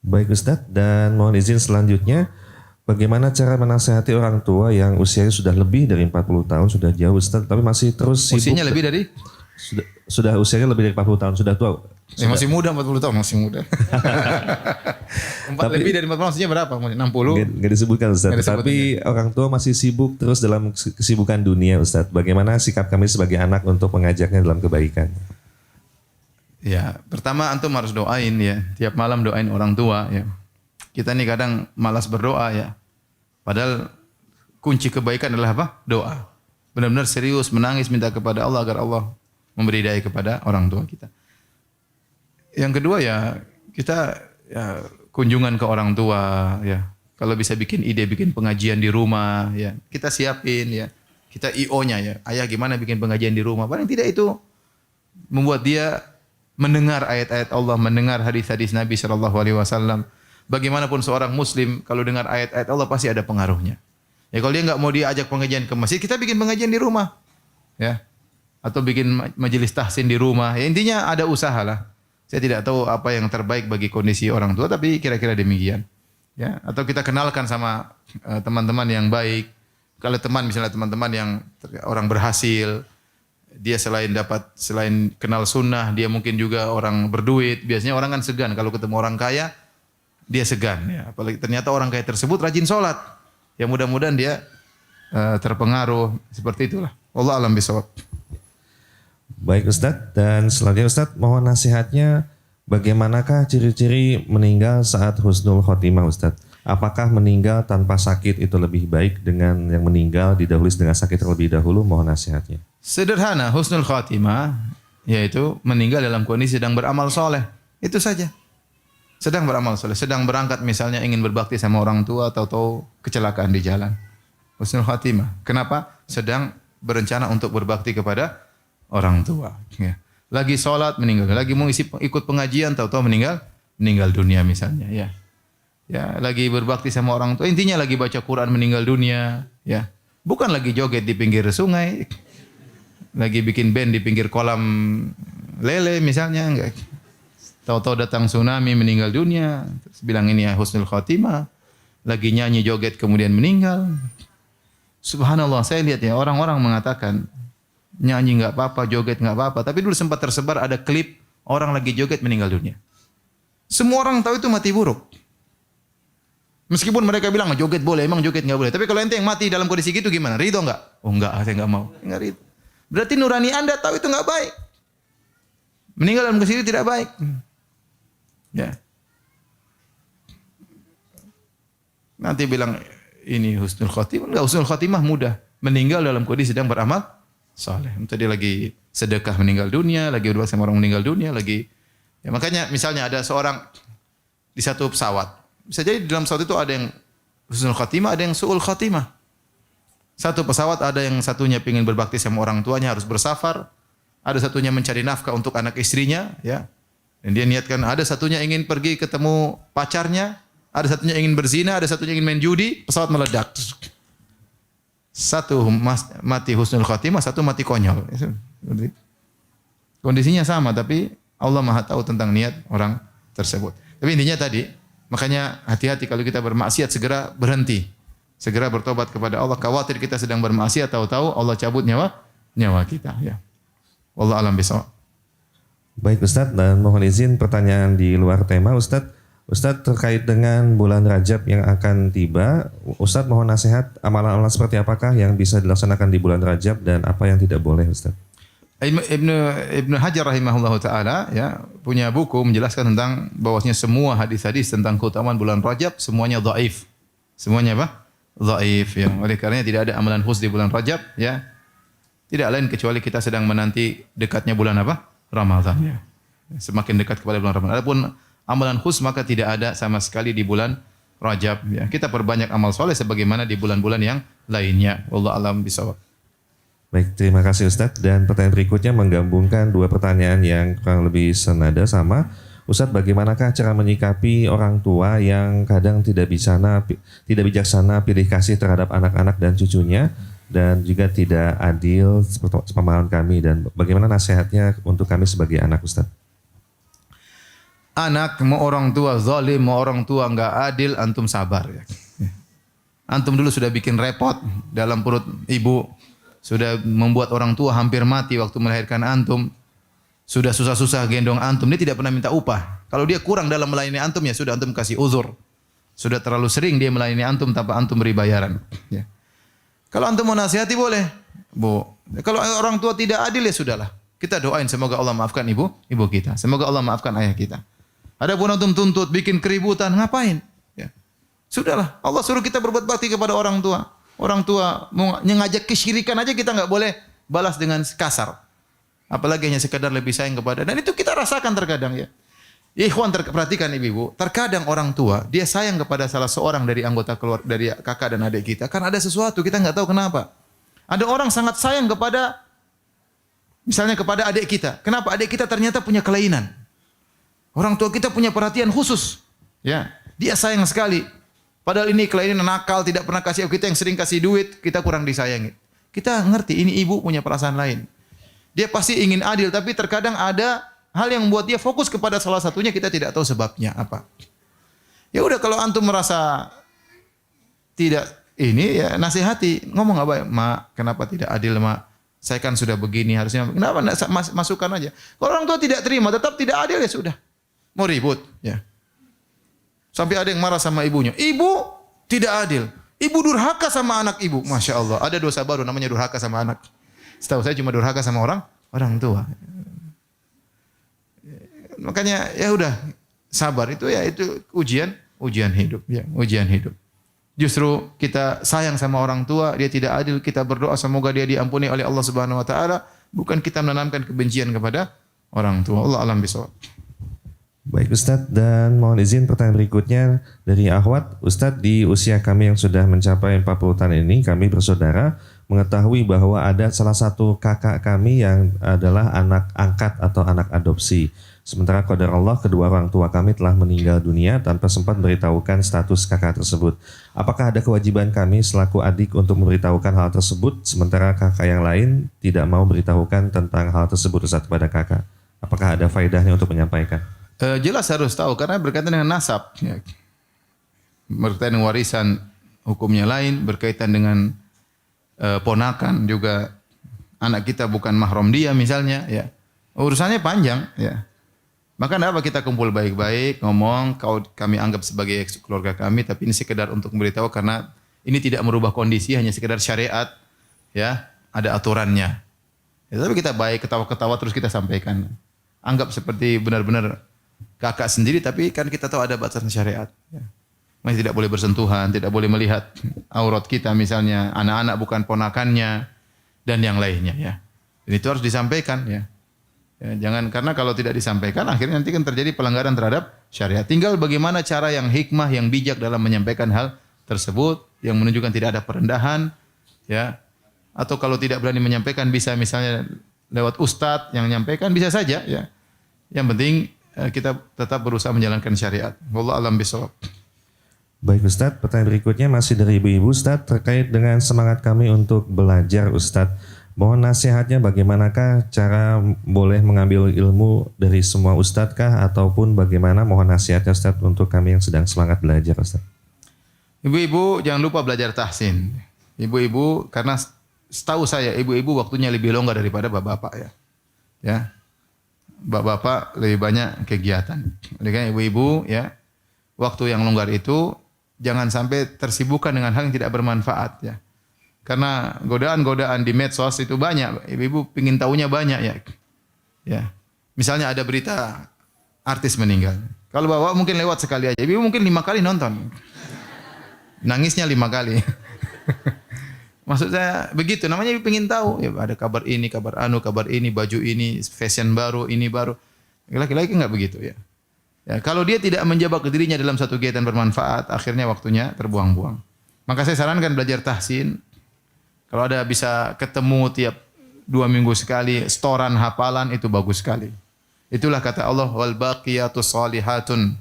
Baik Ustaz, dan mohon izin selanjutnya, bagaimana cara menasihati orang tua yang usianya sudah lebih dari 40 tahun, sudah jauh Ustaz, tapi masih terus sibuk. Usianya lebih dari? Sudah usianya lebih dari 40 tahun, sudah tua. Masih muda 40 tahun, masih muda. Lebih dari 40 tahun maksudnya berapa? 60? Enggak disebutkan Ustaz. Tapi orang tua masih sibuk terus dalam kesibukan dunia Ustaz. Bagaimana sikap kami sebagai anak untuk mengajaknya dalam kebaikan? Ya, pertama antum harus doain ya. Tiap malam doain orang tua ya. Kita nih kadang malas berdoa ya. Padahal kunci kebaikan adalah apa? Doa. Benar-benar serius menangis minta kepada Allah agar Allah memberi daya kepada orang tua kita. Yang kedua ya kita ya kunjungan ke orang tua ya. Kalau bisa bikin ide bikin pengajian di rumah ya. Kita siapin ya. Kita IO-nya ya. Ayah gimana bikin pengajian di rumah? Paling tidak itu membuat dia mendengar ayat-ayat Allah, mendengar hadis-hadis Nabi sallallahu alaihi wasallam. Bagaimanapun seorang muslim kalau dengar ayat-ayat Allah pasti ada pengaruhnya. Ya kalau dia enggak mau diajak pengajian ke masjid, kita bikin pengajian di rumah. Ya. Atau bikin majelis tahsin di rumah. Ya intinya ada usaha lah. Saya tidak tahu apa yang terbaik bagi kondisi orang tua, tapi kira-kira demikian. Ya, atau kita kenalkan sama teman-teman yang baik. Kalau misalnya teman-teman yang orang berhasil, dia selain kenal sunnah, dia mungkin juga orang berduit. Biasanya orang kan segan kalau ketemu orang kaya, dia segan. Ya, apalagi ternyata orang kaya tersebut rajin sholat. Ya mudah-mudahan dia terpengaruh, seperti itulah. Wallahu a'lam bishawab. Baik Ustadz, dan selanjutnya Ustadz mohon nasihatnya bagaimanakah ciri-ciri meninggal saat husnul khotimah Ustadz? Apakah meninggal tanpa sakit itu lebih baik dengan yang meninggal didahului dengan sakit terlebih dahulu? Mohon nasihatnya. Sederhana, husnul khotimah yaitu meninggal dalam kondisi sedang beramal soleh. Itu saja. Sedang beramal soleh, sedang berangkat misalnya ingin berbakti sama orang tua, tahu-tahu kecelakaan di jalan. Husnul khotimah. Kenapa? Sedang berencana untuk berbakti kepada orang tua. Ya. Lagi sholat meninggal, lagi mau ikut pengajian, tahu-tahu meninggal dunia misalnya. Ya. Ya, lagi berbakti sama orang tua, intinya lagi baca Quran meninggal dunia. Ya. Bukan lagi joget di pinggir sungai, lagi bikin band di pinggir kolam lele misalnya, enggak. Tahu-tahu datang tsunami meninggal dunia, terus bilang ini ya husnul khotimah. Lagi nyanyi joget kemudian meninggal. Subhanallah, saya lihat ya orang-orang mengatakan nyanyi enggak apa-apa, joget enggak apa-apa, tapi dulu sempat tersebar ada klip orang lagi joget meninggal dunia. Semua orang tahu itu mati buruk. Meskipun mereka bilang joget boleh, emang joget enggak boleh. Tapi kalau ente yang mati dalam kondisi gitu gimana? Ridho enggak? Oh enggak, saya enggak mau. Enggak ridho. Berarti nurani Anda tahu itu enggak baik. Meninggal dalam kondisi itu tidak baik. Ya. Nanti bilang ini husnul khotimah. Enggak, husnul khotimah mudah. Meninggal dalam kondisi sedang beramal saleh. Tadi lagi sedekah meninggal dunia, lagi berbakti sama orang meninggal dunia, lagi ya makanya misalnya ada seorang di satu pesawat. Bisa jadi di dalam pesawat itu ada yang husnul khotimah, ada yang su'ul khotimah. Satu pesawat ada yang satunya ingin berbakti sama orang tuanya harus bersafar, ada satunya mencari nafkah untuk anak istrinya, ya. Dan dia niatkan ada satunya ingin pergi ketemu pacarnya, ada satunya ingin berzina, ada satunya ingin main judi, pesawat meledak. Satu mati husnul khotimah, satu mati konyol. Kondisinya sama, tapi Allah Maha tahu tentang niat orang tersebut. Tapi intinya tadi, makanya hati-hati kalau kita bermaksiat segera berhenti. Segera bertobat kepada Allah. Khawatir kita sedang bermaksiat, tahu-tahu Allah cabut nyawa kita. Ya. Wallahu a'lam bishawab. Baik Ustadz, dan mohon izin pertanyaan di luar tema Ustadz. Ustadz terkait dengan bulan Rajab yang akan tiba, Ustadz mohon nasihat amalan-amalan seperti apakah yang bisa dilaksanakan di bulan Rajab dan apa yang tidak boleh Ustadz? Ibnu Hajar rahimahullah ta'ala ya, punya buku menjelaskan tentang bahwasanya semua hadis-hadis tentang keutamaan bulan Rajab semuanya dhaif. Semuanya apa? Dhaif ya. Oleh karenanya tidak ada amalan khusus di bulan Rajab ya. Tidak lain kecuali kita sedang menanti dekatnya bulan apa? Ramadan ya. Semakin dekat kepada bulan Ramadan. Adapun amalan khusus maka tidak ada sama sekali di bulan Rajab ya. Kita perbanyak amal soleh sebagaimana di bulan-bulan yang lainnya. Wallahu a'lam bishawab. Baik, terima kasih Ustadz. Dan pertanyaan berikutnya menggabungkan dua pertanyaan yang kurang lebih senada sama. Ustadz, bagaimanakah cara menyikapi orang tua yang kadang tidak bijaksana pilih kasih terhadap anak-anak dan cucunya dan juga tidak adil seperti pemahaman kami, dan bagaimana nasihatnya untuk kami sebagai anak Ustadz? Anak mau orang tua zalim, mau orang tua enggak adil, antum sabar ya. Antum dulu sudah bikin repot dalam perut ibu, sudah membuat orang tua hampir mati waktu melahirkan antum. Sudah susah-susah gendong antum, dia tidak pernah minta upah. Kalau dia kurang dalam melayani antum ya sudah antum kasih uzur. Sudah terlalu sering dia melayani antum tanpa antum beri bayaran. Ya. Kalau antum mau nasihati boleh, Bu. Kalau orang tua tidak adil ya sudahlah. Kita doain semoga Allah maafkan ibu kita. Semoga Allah maafkan ayah kita. Adapun antum tuntut, bikin keributan, ngapain? Ya. Sudahlah, Allah suruh kita berbuat bakti kepada orang tua. Orang tua mau ngajak kesyirikan aja kita enggak boleh balas dengan kasar. Apalagi hanya sekedar lebih sayang kepada. Dan itu kita rasakan terkadang ya. Ikhwan perhatikan ibu-ibu, terkadang orang tua dia sayang kepada salah seorang dari anggota keluarga, dari kakak dan adik kita karena ada sesuatu kita enggak tahu kenapa. Ada orang sangat sayang kepada misalnya kepada adik kita. Kenapa? Adik kita ternyata punya kelainan. Orang tua kita punya perhatian khusus. Ya, dia sayang sekali. Padahal ini kelainan nakal, tidak pernah kasih kita yang sering kasih duit, kita kurang disayangi. Kita ngerti ini ibu punya perasaan lain. Dia pasti ingin adil, tapi terkadang ada hal yang membuat dia fokus kepada salah satunya, kita tidak tahu sebabnya apa. Ya udah kalau antum merasa tidak ini ya nasihati, ngomong apa? Mak, kenapa tidak adil, Mak? Saya kan sudah begini, harusnya kenapa enggak masukkan aja. Kalau orang tua tidak terima, tetap tidak adil ya sudah. Mau ribut, ya. Sampai ada yang marah sama ibunya. Ibu tidak adil. Ibu durhaka sama anak ibu. Masya Allah. Ada dosa baru namanya durhaka sama anak. Setahu saya cuma durhaka sama orang tua. Makanya ya udah sabar itu ujian hidup ya, ujian hidup. Justru kita sayang sama orang tua, dia tidak adil, kita berdoa semoga dia diampuni oleh Allah Subhanahu wa taala, bukan kita menanamkan kebencian kepada orang tua. Allah alam bisawab. Baik Ustadz, dan mohon izin pertanyaan berikutnya dari Ahwat. Ustadz, di usia kami yang sudah mencapai 40 tahun ini, kami bersaudara mengetahui bahwa ada salah satu kakak kami yang adalah anak angkat atau anak adopsi. Sementara qadar Allah, kedua orang tua kami telah meninggal dunia tanpa sempat memberitahukan status kakak tersebut. Apakah ada kewajiban kami selaku adik untuk memberitahukan hal tersebut, sementara kakak yang lain tidak mau memberitahukan tentang hal tersebut Ustadz kepada kakak? Apakah ada faedahnya untuk menyampaikan? Jelas harus tahu karena berkaitan dengan nasab, ya. Berkaitan dengan warisan hukumnya lain, berkaitan dengan ponakan juga anak kita bukan mahram dia misalnya, ya. Urusannya panjang, ya. Maka kenapa kita kumpul baik-baik, ngomong, kami anggap sebagai keluarga kami, tapi ini sekedar untuk memberitahu karena ini tidak merubah kondisi, hanya sekedar syariat, ya, ada aturannya. Ya, tapi kita baik, ketawa-ketawa terus kita sampaikan. Anggap seperti benar-benar kakak sendiri, tapi kan kita tahu ada batasan syariat. Ya. Masih tidak boleh bersentuhan, tidak boleh melihat aurat kita misalnya, anak-anak bukan ponakannya, dan yang lainnya. Ya. Dan itu harus disampaikan. Ya. Ya, jangan, karena kalau tidak disampaikan, akhirnya nanti kan terjadi pelanggaran terhadap syariat. Tinggal bagaimana cara yang hikmah, yang bijak dalam menyampaikan hal tersebut, yang menunjukkan tidak ada perendahan. Ya. Atau kalau tidak berani menyampaikan, bisa misalnya lewat ustadz yang menyampaikan, bisa saja. Ya. Yang penting kita tetap berusaha menjalankan syariat. Wallahu a'lam bishawab. Baik Ustadz, pertanyaan berikutnya masih dari ibu-ibu Ustadz terkait dengan semangat kami untuk belajar Ustadz. Mohon nasihatnya bagaimanakah cara boleh mengambil ilmu dari semua Ustadz kah ataupun bagaimana mohon nasihatnya Ustadz untuk kami yang sedang semangat belajar Ustadz. Ibu-ibu jangan lupa belajar tahsin. Ibu-ibu karena setahu saya ibu-ibu waktunya lebih longgar daripada bapak-bapak ya. Ya. Bapak-bapak lebih banyak kegiatan. Oleh karena ibu-ibu ya, waktu yang longgar itu jangan sampai tersibukkan dengan hal yang tidak bermanfaat ya. Karena godaan-godaan di medsos itu banyak. Ibu-ibu pingin tahunya banyak ya. Ya. Misalnya ada berita artis meninggal. Kalau bapak mungkin lewat sekali aja. Ibu mungkin 5 kali nonton. Nangisnya 5 kali. Maksud saya begitu. Namanya ibu pingin tahu. Ya, ada kabar ini, kabar anu, kabar ini, baju ini, fashion baru, ini baru. Laki-laki enggak begitu ya. Ya. Kalau dia tidak menjebak dirinya dalam satu kegiatan bermanfaat, akhirnya waktunya terbuang-buang. Maka saya sarankan belajar tahsin. Kalau ada bisa ketemu tiap 2 minggu sekali, setoran hafalan itu bagus sekali. Itulah kata Allah, wal baqiyatus shalihatun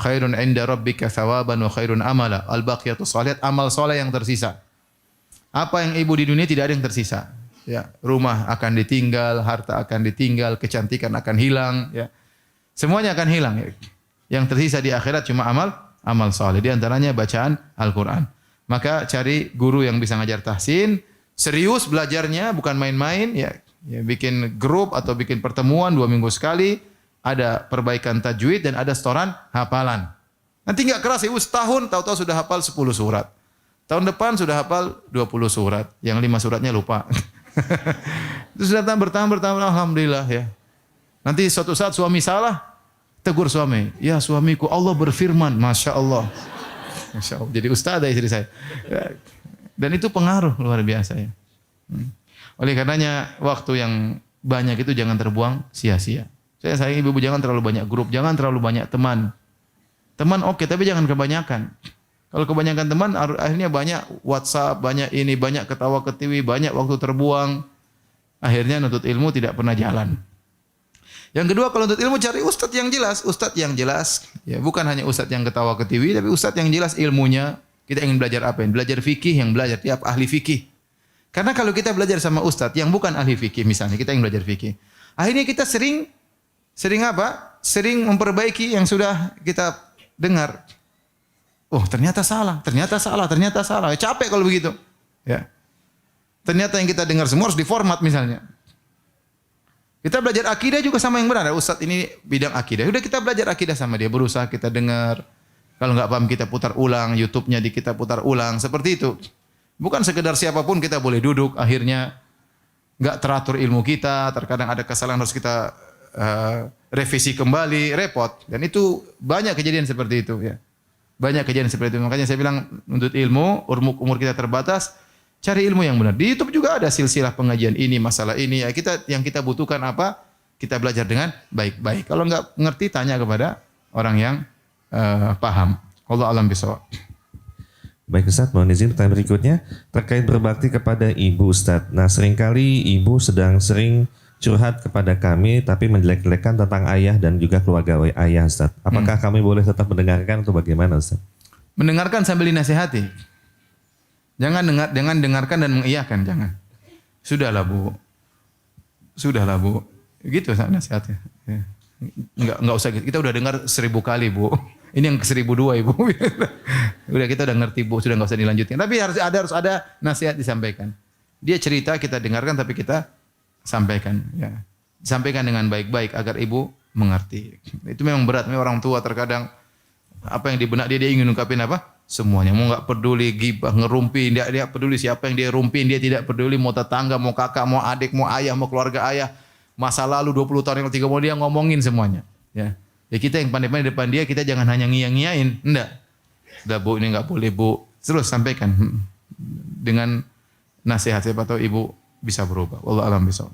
khairun 'inda rabbika thawaban wa khairun amala. Al baqiyatus shalihat, amal saleh yang tersisa. Apa yang ibu di dunia tidak ada yang tersisa. Ya, rumah akan ditinggal, harta akan ditinggal, kecantikan akan hilang, ya. Semuanya akan hilang. Ya. Yang tersisa di akhirat cuma amal saleh. Di antaranya bacaan Al-Qur'an. Maka cari guru yang bisa ngajar tahsin, serius belajarnya, bukan main-main, ya bikin grup atau bikin pertemuan 2 minggu sekali, ada perbaikan tajwid dan ada setoran hafalan. Nanti enggak keras ibu setahun tahu-tahu sudah hafal 10 surat. Tahun depan sudah hafal 20 surat, yang 5 suratnya lupa. Terus datang bertahun alhamdulillah ya. Nanti suatu saat suami salah, tegur suami, "Ya suamiku, Allah berfirman." Masya Allah. Masya Allah. Jadi ustadzah istri saya. Dan itu pengaruh luar biasa ya. Oleh karenanya waktu yang banyak itu jangan terbuang sia-sia. Saya sayang ibu-ibu jangan terlalu banyak grup, jangan terlalu banyak teman. Teman oke, tapi jangan kebanyakan. Kalau kebanyakan teman akhirnya banyak WhatsApp, banyak ini, banyak ketawa ketiwi, banyak waktu terbuang. Akhirnya nuntut ilmu tidak pernah jalan. Yang kedua, kalau untuk ilmu cari ustadz yang jelas, ya bukan hanya ustadz yang ketawa ketiwi, tapi ustadz yang jelas ilmunya. Kita ingin belajar apa? Belajar fikih, yang belajar tiap ahli fikih. Karena kalau kita belajar sama ustadz yang bukan ahli fikih, misalnya kita ingin belajar fikih, akhirnya kita sering apa? Sering memperbaiki yang sudah kita dengar. Oh ternyata salah. Ya, capek kalau begitu. Ya. Ternyata yang kita dengar semua harus diformat misalnya. Kita belajar akidah juga sama yang benar. Ustadz ini bidang akidah. Udah kita belajar akidah sama dia. Berusaha kita dengar. Kalau nggak paham kita putar ulang, YouTube-nya kita putar ulang, seperti itu. Bukan sekedar siapapun kita boleh duduk, akhirnya nggak teratur ilmu kita, terkadang ada kesalahan harus kita revisi kembali, repot. Dan itu banyak kejadian seperti itu ya. Banyak kejadian seperti itu. Makanya saya bilang untuk ilmu, umur kita terbatas, cari ilmu yang benar. Di YouTube juga ada silsilah pengajian ini, masalah ini. Ya, yang kita butuhkan apa? Kita belajar dengan baik-baik. Kalau nggak ngerti, tanya kepada orang yang paham. Allah alam bisawab. Baik Ustaz, mohon izin pertanyaan berikutnya terkait berbakti kepada ibu Ustaz. Nah, seringkali ibu sering curhat kepada kami tapi menjelek-jelekan tentang ayah dan juga keluarga ayah Ustaz. Apakah kami boleh tetap mendengarkan atau bagaimana Ustaz? Mendengarkan sambil dinasihati. Jangan dengarkan dan mengiyakan, jangan. Sudahlah Bu. Gitu nasihatnya. Ya. Enggak usah gitu. Kita udah dengar 1000 kali Bu. Ini yang ke-1002 Ibu. Udah kita udah ngerti Bu, sudah enggak usah dilanjutin. Tapi harus ada nasihat disampaikan. Dia cerita kita dengarkan tapi kita sampaikan ya. Sampaikan dengan baik-baik agar ibu mengerti. Itu memang berat, memang orang tua terkadang apa yang di benak dia ingin ungkapin apa? Semuanya. Mau enggak peduli gibah, ngerumpi, dia peduli siapa yang dia rumpin, dia tidak peduli mau tetangga, mau kakak, mau adik, mau ayah, mau keluarga ayah. Masa lalu 20 tahun yang 30 dia ngomongin semuanya, ya. Ya kita yang pandai-pandai depan dia, kita jangan hanya ngiyang-ngiyain, enggak. Udah Bu, ini enggak boleh Bu. Terus sampaikan dengan nasihat, siapa tahu ibu bisa berubah. Wallahu a'lam bishawab.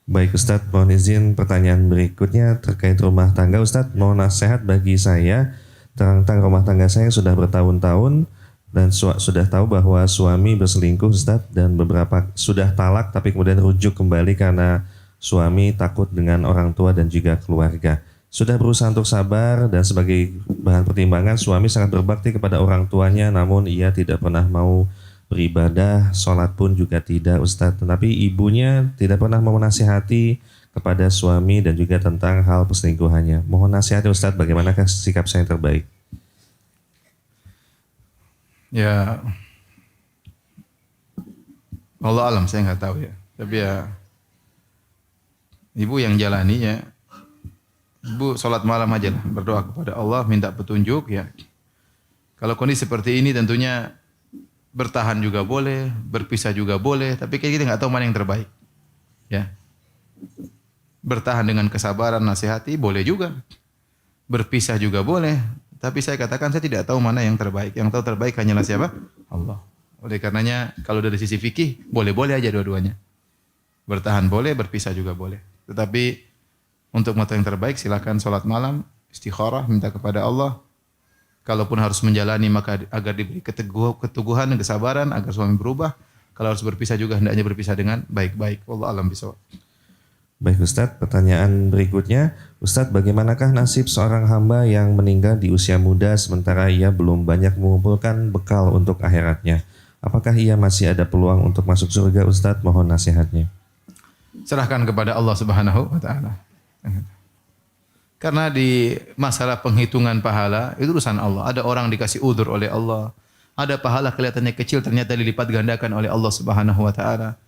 Baik Ustadz, mohon izin pertanyaan berikutnya terkait rumah tangga Ustadz. Mohon nasihat bagi saya tentang rumah tangga saya sudah bertahun-tahun dan sudah tahu bahwa suami berselingkuh Ustadz dan beberapa sudah talak tapi kemudian rujuk kembali karena suami takut dengan orang tua dan juga keluarga. Sudah berusaha untuk sabar dan sebagai bahan pertimbangan suami sangat berbakti kepada orang tuanya namun ia tidak pernah mau beribadah, sholat pun juga tidak Ustadz. Tetapi ibunya tidak pernah mau menasihati kepada suami dan juga tentang hal perselingkuhannya. Mohon nasihatnya Ustadz, bagaimanakah sikap saya yang terbaik? Ya, Allah alam saya nggak tahu ya. Tapi ya, ibu yang jalani ya, ibu sholat malam aja lah, berdoa kepada Allah, minta petunjuk ya. Kalau kondisi seperti ini tentunya bertahan juga boleh, berpisah juga boleh, tapi kita nggak tahu mana yang terbaik. Ya, bertahan dengan kesabaran, nasihati boleh juga, berpisah juga boleh. Tapi saya katakan saya tidak tahu mana yang terbaik. Yang tahu terbaik hanyalah siapa? Allah. Oleh karenanya kalau dari sisi fikih boleh-boleh aja dua-duanya. Bertahan boleh, berpisah juga boleh. Tetapi untuk mata yang terbaik silakan sholat malam, istikharah, minta kepada Allah. Kalaupun harus menjalani maka agar diberi keteguhan dan kesabaran agar suami berubah. Kalau harus berpisah juga hendaknya berpisah dengan baik-baik. Wallahu a'lam bishawab. Baik Ustadz, pertanyaan berikutnya. Ustadz, bagaimanakah nasib seorang hamba yang meninggal di usia muda sementara ia belum banyak mengumpulkan bekal untuk akhiratnya? Apakah ia masih ada peluang untuk masuk surga Ustadz? Mohon nasihatnya. Serahkan kepada Allah Subhanahu wa taala. Karena di masalah penghitungan pahala itu urusan Allah. Ada orang dikasih udzur oleh Allah. Ada pahala kelihatannya kecil ternyata dilipat gandakan oleh Allah Subhanahu wa taala.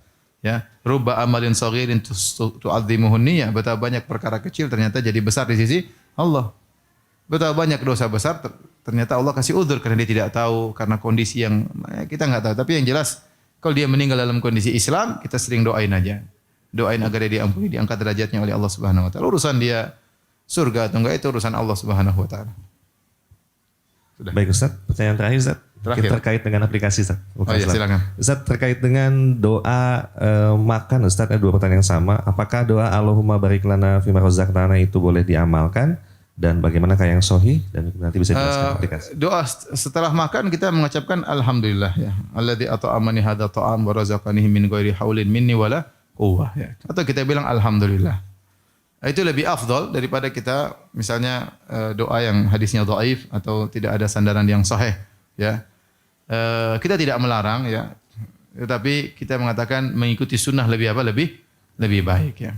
Ya, rubba amalin saghirin tu'azzimuhun niyyah. Betapa banyak perkara kecil ternyata jadi besar di sisi Allah. Betapa banyak dosa besar ternyata Allah kasih udzur karena dia tidak tahu, karena kondisi yang kita enggak tahu. Tapi yang jelas kalau dia meninggal dalam kondisi Islam, kita sering doain aja. Doain agar dia diampuni, diangkat derajatnya oleh Allah Subhanahu wa taala. Urusan dia surga atau enggak itu urusan Allah Subhanahu wa taala. Sudah. Baik Ustaz, pertanyaan terakhir Ustaz. Kita terkait dengan aplikasi Ustaz. Oh iya, silakan. Ustaz, terkait dengan doa makan Ustaz, ada dua pertanyaan yang sama. Apakah doa Allahumma barik lana fima razaqtana itu boleh diamalkan dan bagaimanakah yang sahih dan nanti bisa dijelaskan aplikasi. Doa setelah makan kita mengucapkan alhamdulillah ya. Alladzi at'amani hadza ta'am wa razaqanihi min ghairi haulin minni wala quwwah ya. Atau kita bilang alhamdulillah. Itu lebih afdal daripada kita misalnya doa yang hadisnya dhaif atau tidak ada sandaran yang sahih ya. Kita tidak melarang ya, tetapi kita mengatakan mengikuti sunnah lebih apa? Lebih baik ya.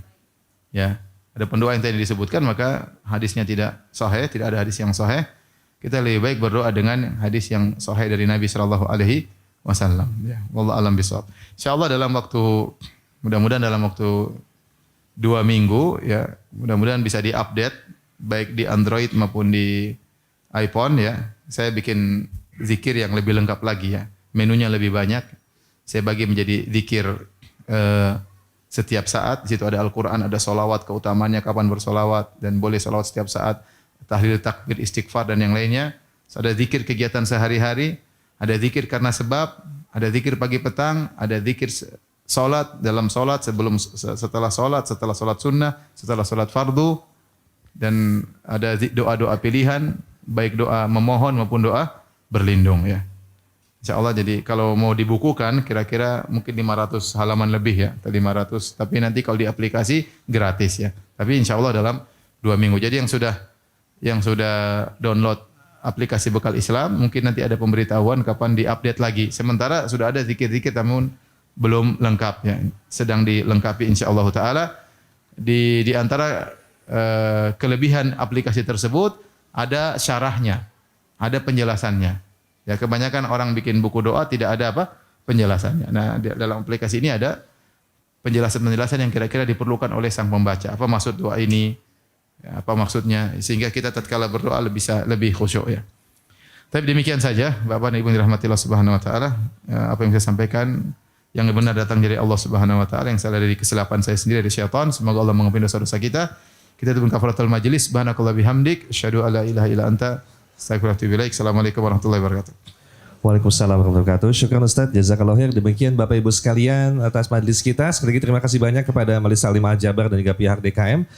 Ya, ada pendoa yang tadi disebutkan maka hadisnya tidak sahih, tidak ada hadis yang sahih. Kita lebih baik berdoa dengan hadis yang sahih dari Nabi sallallahu alaihi wasallam ya. Wallahu a'lam bishawab. Insyaallah dalam waktu mudah-mudahan dalam waktu 2 minggu ya, mudah-mudahan bisa diupdate baik di Android maupun di iPhone ya, saya bikin zikir yang lebih lengkap lagi ya. Menunya lebih banyak. Saya bagi menjadi zikir setiap saat. Di situ ada Al-Quran, ada solawat, keutamaannya kapan bersolawat dan boleh solawat setiap saat. Tahlil, takbir, istighfar dan yang lainnya. So, ada zikir kegiatan sehari-hari, ada zikir karena sebab, ada zikir pagi petang, ada zikir solat, dalam solat, setelah solat sunnah, setelah solat fardu, dan ada doa-doa pilihan, baik doa memohon maupun doa berlindung ya. InsyaAllah jadi kalau mau dibukukan kira-kira mungkin 500 halaman lebih ya, atau 500, tapi nanti kalau di aplikasi gratis ya. Tapi insyaAllah dalam 2 minggu. Jadi yang sudah download aplikasi Bekal Islam, mungkin nanti ada pemberitahuan kapan diupdate lagi. Sementara sudah ada zikir-zikir namun belum lengkap ya. Sedang dilengkapi insyaallah taala. Di antara kelebihan aplikasi tersebut ada syarahnya, ada penjelasannya. Ya kebanyakan orang bikin buku doa tidak ada penjelasannya. Nah, dalam aplikasi ini ada penjelasan-penjelasan yang kira-kira diperlukan oleh sang pembaca. Apa maksud doa ini? Ya, apa maksudnya sehingga kita tatkala berdoa bisa lebih khusyuk ya. Tapi demikian saja Bapak dan Ibu dirahmati Allah Subhanahu wa taala, apa yang saya sampaikan yang benar datang dari Allah Subhanahu wa taala, yang salah dari kesilapan saya sendiri dari syaitan. Semoga Allah mengampuni dosa-dosa kita. Kita tutup kafaratul majelis. Subhanakallah bihamdik, asyhadu alla ilaha illa anta, astaghfiruka wa atubu ilaik. Assalamualaikum warahmatullahi wabarakatuh. Waalaikumsalam warahmatullahi wabarakatuh. Syukran Ustaz, jazakallahu khair. Demikian Bapak Ibu sekalian atas majelis kita. Sekali lagi terima kasih banyak kepada Majelis Taklim Al-Jabar dan juga pihak DKM